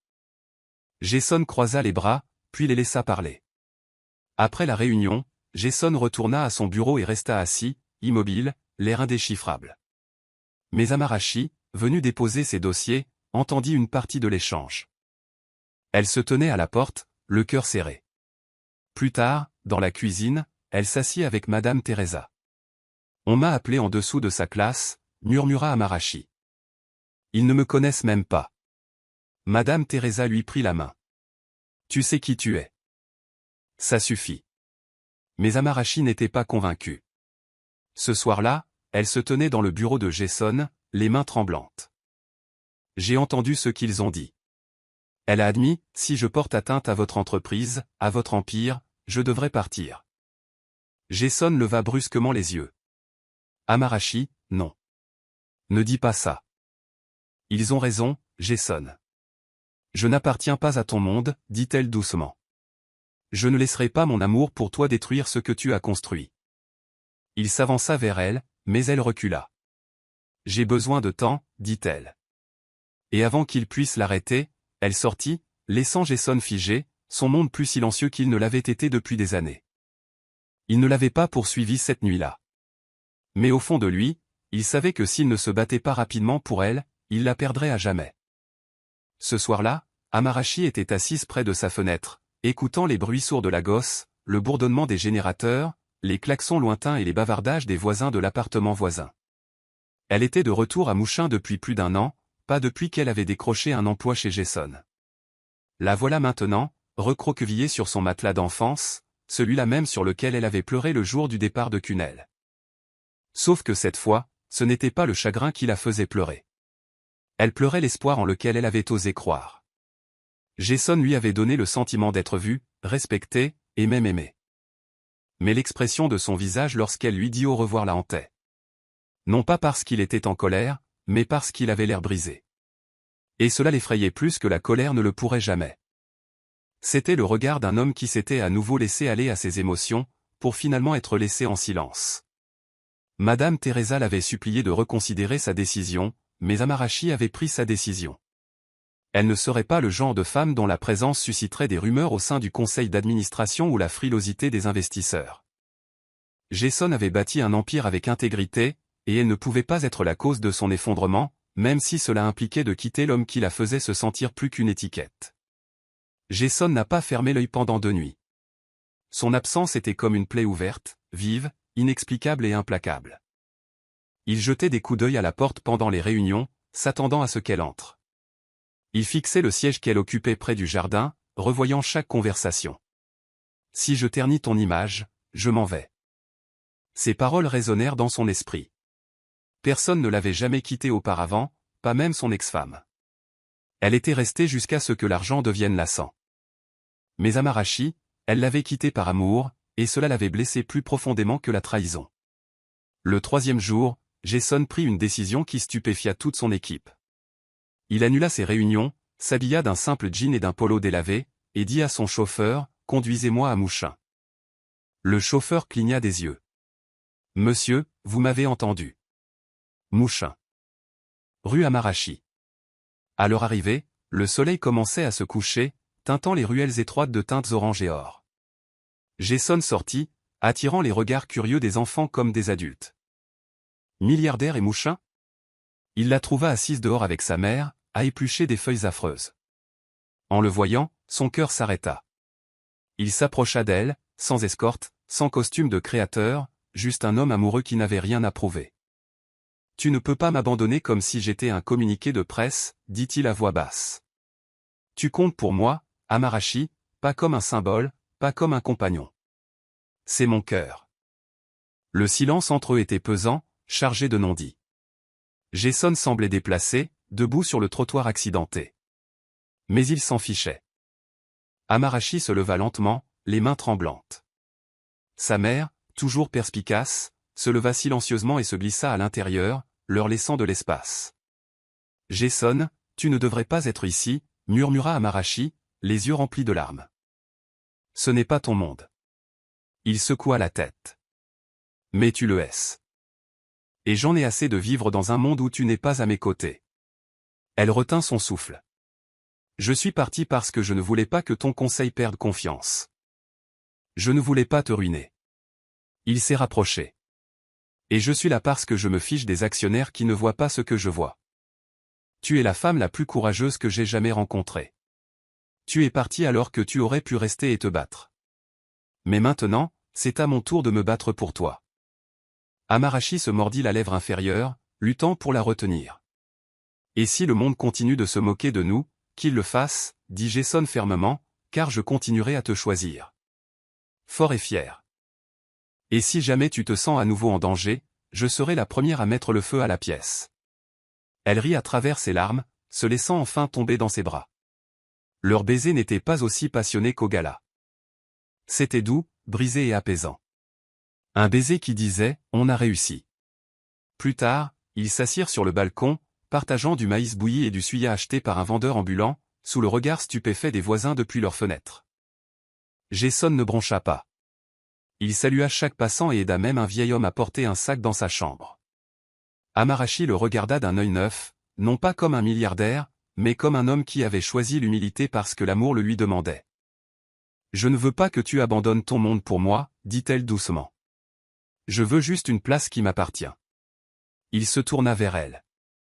A: Jason croisa les bras, puis les laissa parler. Après la réunion, Jason retourna à son bureau et resta assis, immobile, l'air indéchiffrable. Mais Amarashi, venue déposer ses dossiers, entendit une partie de l'échange. Elle se tenait à la porte, le cœur serré. Plus tard, dans la cuisine, elle s'assit avec Madame Teresa. On m'a appelé en dessous de sa classe, murmura Amarashi. Ils ne me connaissent même pas. Madame Teresa lui prit la main. Tu sais qui tu es. Ça suffit. Mais Amarashi n'était pas convaincue. Ce soir-là, elle se tenait dans le bureau de Jason, les mains tremblantes. J'ai entendu ce qu'ils ont dit. Elle a admis, si je porte atteinte à votre entreprise, à votre empire, je devrais partir. Jason leva brusquement les yeux. Amarachi, non. Ne dis pas ça. Ils ont raison, Jason. Je n'appartiens pas à ton monde, dit-elle doucement. Je ne laisserai pas mon amour pour toi détruire ce que tu as construit. Il s'avança vers elle, mais elle recula. J'ai besoin de temps, dit-elle. Et avant qu'il puisse l'arrêter, elle sortit, laissant Jason figé, son monde plus silencieux qu'il ne l'avait été depuis des années. Il ne l'avait pas poursuivi cette nuit-là. Mais au fond de lui, il savait que s'il ne se battait pas rapidement pour elle, il la perdrait à jamais. Ce soir-là, Amarachi était assise près de sa fenêtre, écoutant les bruits sourds de la gosse, le bourdonnement des générateurs, les klaxons lointains et les bavardages des voisins de l'appartement voisin. Elle était de retour à Mouchin depuis plus d'1 an, pas depuis qu'elle avait décroché un emploi chez Jason. La voilà maintenant, recroquevillée sur son matelas d'enfance, celui-là même sur lequel elle avait pleuré le jour du départ de Cunel. Sauf que cette fois, ce n'était pas le chagrin qui la faisait pleurer. Elle pleurait l'espoir en lequel elle avait osé croire. Jason lui avait donné le sentiment d'être vu, respecté, et même aimé. Mais l'expression de son visage lorsqu'elle lui dit au revoir la hantait. Non pas parce qu'il était en colère, mais parce qu'il avait l'air brisé. Et cela l'effrayait plus que la colère ne le pourrait jamais. C'était le regard d'un homme qui s'était à nouveau laissé aller à ses émotions, pour finalement être laissé en silence. Madame Teresa l'avait supplié de reconsidérer sa décision, mais Amarachi avait pris sa décision. Elle ne serait pas le genre de femme dont la présence susciterait des rumeurs au sein du conseil d'administration ou la frilosité des investisseurs. Jason avait bâti un empire avec intégrité, et elle ne pouvait pas être la cause de son effondrement, même si cela impliquait de quitter l'homme qui la faisait se sentir plus qu'une étiquette. Jason n'a pas fermé l'œil pendant 2 nuits. Son absence était comme une plaie ouverte, vive, inexplicable et implacable. Il jetait des coups d'œil à la porte pendant les réunions, s'attendant à ce qu'elle entre. Il fixait le siège qu'elle occupait près du jardin, revoyant chaque conversation. « Si je ternis ton image, je m'en vais. » Ces paroles résonnèrent dans son esprit. Personne ne l'avait jamais quitté auparavant, pas même son ex-femme. Elle était restée jusqu'à ce que l'argent devienne lassant. Mais Amarachi, elle l'avait quitté par amour, et cela l'avait blessé plus profondément que la trahison. Le 3e jour, Jason prit une décision qui stupéfia toute son équipe. Il annula ses réunions, s'habilla d'un simple jean et d'un polo délavé, et dit à son chauffeur, « Conduisez-moi à Mouchin. » Le chauffeur cligna des yeux. « Monsieur, vous m'avez entendu. Mouchin. Rue Amarachi. » À leur arrivée, le soleil commençait à se coucher, teintant les ruelles étroites de teintes orange et or. Jason sortit, attirant les regards curieux des enfants comme des adultes. Milliardaire et Mouchin? Il la trouva assise dehors avec sa mère, à éplucher des feuilles affreuses. En le voyant, son cœur s'arrêta. Il s'approcha d'elle, sans escorte, sans costume de créateur, juste un homme amoureux qui n'avait rien à prouver. « Tu ne peux pas m'abandonner comme si j'étais un communiqué de presse, dit-il à voix basse. Tu comptes pour moi, Amarachi, pas comme un symbole, pas comme un compagnon. C'est mon cœur. » Le silence entre eux était pesant, chargé de non-dits. Jason semblait déplacé, debout sur le trottoir accidenté. Mais il s'en fichait. Amarachi se leva lentement, les mains tremblantes. Sa mère, toujours perspicace, se leva silencieusement et se glissa à l'intérieur, leur laissant de l'espace. « Jason, tu ne devrais pas être ici, » murmura Amarachi, les yeux remplis de larmes. « Ce n'est pas ton monde. » Il secoua la tête. « Mais tu le es. Et j'en ai assez de vivre dans un monde où tu n'es pas à mes côtés. » Elle retint son souffle. « Je suis parti parce que je ne voulais pas que ton conseil perde confiance. Je ne voulais pas te ruiner. » Il s'est rapproché. « Et je suis là parce que je me fiche des actionnaires qui ne voient pas ce que je vois. Tu es la femme la plus courageuse que j'ai jamais rencontrée. Tu es parti alors que tu aurais pu rester et te battre. Mais maintenant, c'est à mon tour de me battre pour toi. » Amarachi se mordit la lèvre inférieure, luttant pour la retenir. « Et si le monde continue de se moquer de nous, qu'il le fasse, » dit Jason fermement, « car je continuerai à te choisir. Fort et fier. Et si jamais tu te sens à nouveau en danger, je serai la première à mettre le feu à la pièce. » Elle rit à travers ses larmes, se laissant enfin tomber dans ses bras. Leur baiser n'était pas aussi passionné qu'au gala. C'était doux, brisé et apaisant. Un baiser qui disait « On a réussi ». Plus tard, ils s'assirent sur le balcon, partageant du maïs bouilli et du suya acheté par un vendeur ambulant, sous le regard stupéfait des voisins depuis leurs fenêtres. Jason ne broncha pas. Il salua chaque passant et aida même un vieil homme à porter un sac dans sa chambre. Amarashi le regarda d'un œil neuf, non pas comme un milliardaire, mais comme un homme qui avait choisi l'humilité parce que l'amour le lui demandait. « Je ne veux pas que tu abandonnes ton monde pour moi, dit-elle doucement. Je veux juste une place qui m'appartient. » Il se tourna vers elle.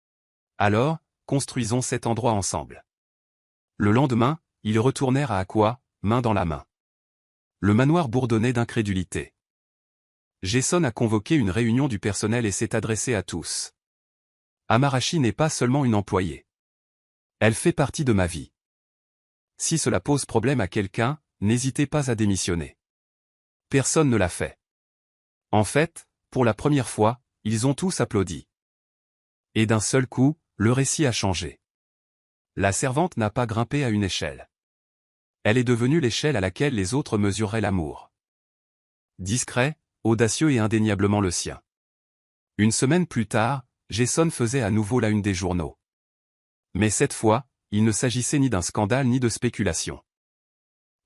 A: « Alors, construisons cet endroit ensemble. » Le lendemain, ils retournèrent à Aqua, main dans la main. Le manoir bourdonnait d'incrédulité. Jason a convoqué une réunion du personnel et s'est adressé à tous. Amarashi n'est pas seulement une employée. Elle fait partie de ma vie. Si cela pose problème à quelqu'un, n'hésitez pas à démissionner. Personne ne l'a fait. En fait, pour la première fois, ils ont tous applaudi. Et d'un seul coup, le récit a changé. La servante n'a pas grimpé à une échelle. Elle est devenue l'échelle à laquelle les autres mesureraient l'amour. Discret, audacieux et indéniablement le sien. Une semaine plus tard, Jason faisait à nouveau la une des journaux. Mais cette fois, il ne s'agissait ni d'un scandale ni de spéculation.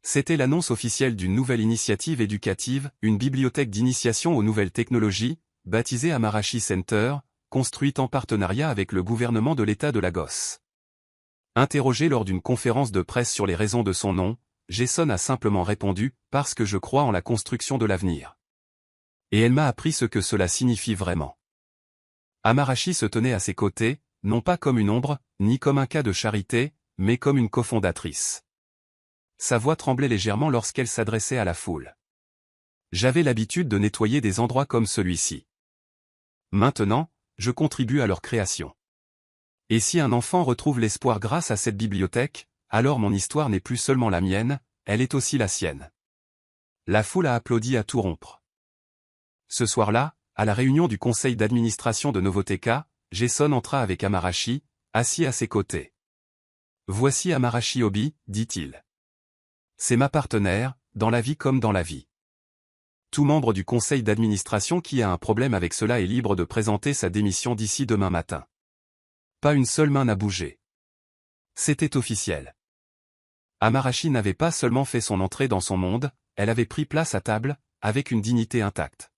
A: C'était l'annonce officielle d'une nouvelle initiative éducative, une bibliothèque d'initiation aux nouvelles technologies, baptisée Amarashi Center, construite en partenariat avec le gouvernement de l'État de Lagos. Interrogé lors d'une conférence de presse sur les raisons de son nom, Jason a simplement répondu « Parce que je crois en la construction de l'avenir. » Et elle m'a appris ce que cela signifie vraiment. Amarashi se tenait à ses côtés, non pas comme une ombre, ni comme un cas de charité, mais comme une cofondatrice. Sa voix tremblait légèrement lorsqu'elle s'adressait à la foule. J'avais l'habitude de nettoyer des endroits comme celui-ci. Maintenant, je contribue à leur création. Et si un enfant retrouve l'espoir grâce à cette bibliothèque, alors mon histoire n'est plus seulement la mienne, elle est aussi la sienne. La foule a applaudi à tout rompre. Ce soir-là, à la réunion du conseil d'administration de Novoteca, Jason entra avec Amarashi, assis à ses côtés. « Voici Amarashi Obi, dit-il. C'est ma partenaire, dans la vie comme dans la vie. Tout membre du conseil d'administration qui a un problème avec cela est libre de présenter sa démission d'ici demain matin. » Pas une seule main n'a bougé. C'était officiel. Amarashi n'avait pas seulement fait son entrée dans son monde, elle avait pris place à table, avec une dignité intacte.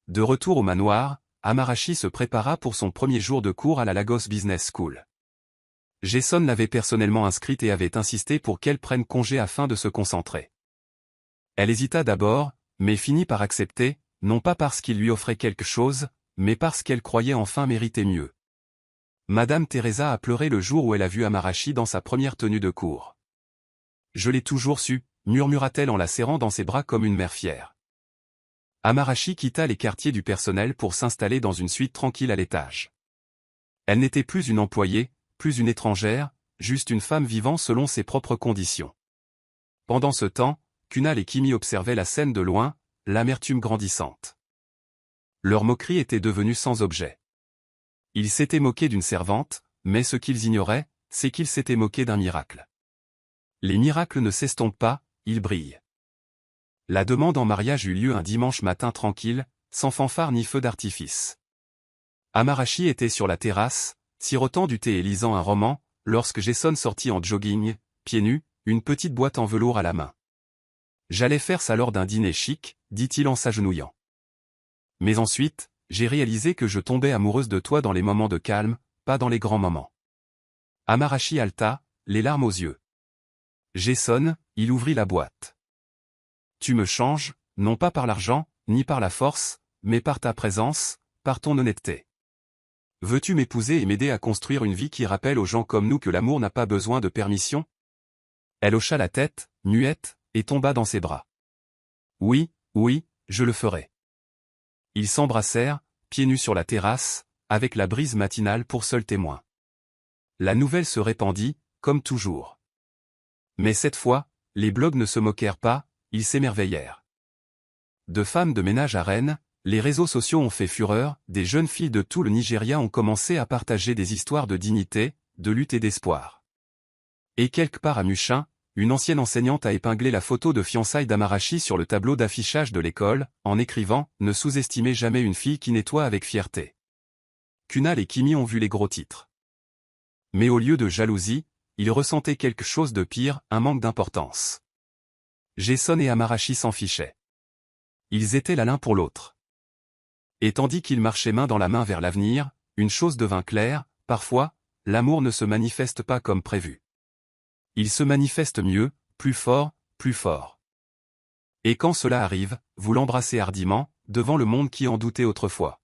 A: De retour au manoir, Amarashi se prépara pour son premier jour de cours à la Lagos Business School. Jason l'avait personnellement inscrite et avait insisté pour qu'elle prenne congé afin de se concentrer. Elle hésita d'abord, mais finit par accepter, non pas parce qu'il lui offrait quelque chose, mais parce qu'elle croyait enfin mériter mieux. Madame Teresa a pleuré le jour où elle a vu Amarashi dans sa première tenue de cours. « Je l'ai toujours su », murmura-t-elle en la serrant dans ses bras comme une mère fière. Amarashi quitta les quartiers du personnel pour s'installer dans une suite tranquille à l'étage. Elle n'était plus une employée, plus une étrangère, juste une femme vivant selon ses propres conditions. Pendant ce temps, Kunal et Kimi observaient la scène de loin, l'amertume grandissante. Leur moquerie était devenue sans objet. Ils s'étaient moqués d'une servante, mais ce qu'ils ignoraient, c'est qu'ils s'étaient moqués d'un miracle. Les miracles ne s'estompent pas, ils brillent. La demande en mariage eut lieu un dimanche matin tranquille, sans fanfare ni feu d'artifice. Amarashi était sur la terrasse, sirotant du thé et lisant un roman, lorsque Jason sortit en jogging, pieds nus, une petite boîte en velours à la main. « J'allais faire ça lors d'un dîner chic, dit-il en s'agenouillant. Mais ensuite, j'ai réalisé que je tombais amoureuse de toi dans les moments de calme, pas dans les grands moments. » Amarashi halta, les larmes aux yeux. Jason, il ouvrit la boîte. « Tu me changes, non pas par l'argent, ni par la force, mais par ta présence, par ton honnêteté. Veux-tu m'épouser et m'aider à construire une vie qui rappelle aux gens comme nous que l'amour n'a pas besoin de permission ?» Elle hocha la tête, muette, et tomba dans ses bras. « Oui, oui, je le ferai. » Ils s'embrassèrent, pieds nus sur la terrasse, avec la brise matinale pour seul témoin. La nouvelle se répandit, comme toujours. Mais cette fois, les blogs ne se moquèrent pas, ils s'émerveillèrent. De femmes de ménage à Rennes, les réseaux sociaux ont fait fureur, des jeunes filles de tout le Nigeria ont commencé à partager des histoires de dignité, de lutte et d'espoir. Et quelque part à Muchin, une ancienne enseignante a épinglé la photo de fiançailles d'Amarashi sur le tableau d'affichage de l'école, en écrivant « Ne sous-estimez jamais une fille qui nettoie avec fierté ». Kunal et Kimi ont vu les gros titres. Mais au lieu de jalousie, ils ressentaient quelque chose de pire, un manque d'importance. Jason et Amarashi s'en fichaient. Ils étaient là l'un pour l'autre. Et tandis qu'ils marchaient main dans la main vers l'avenir, une chose devint claire, parfois, l'amour ne se manifeste pas comme prévu. Il se manifeste mieux, plus fort, plus fort. Et quand cela arrive, vous l'embrassez hardiment, devant le monde qui en doutait autrefois.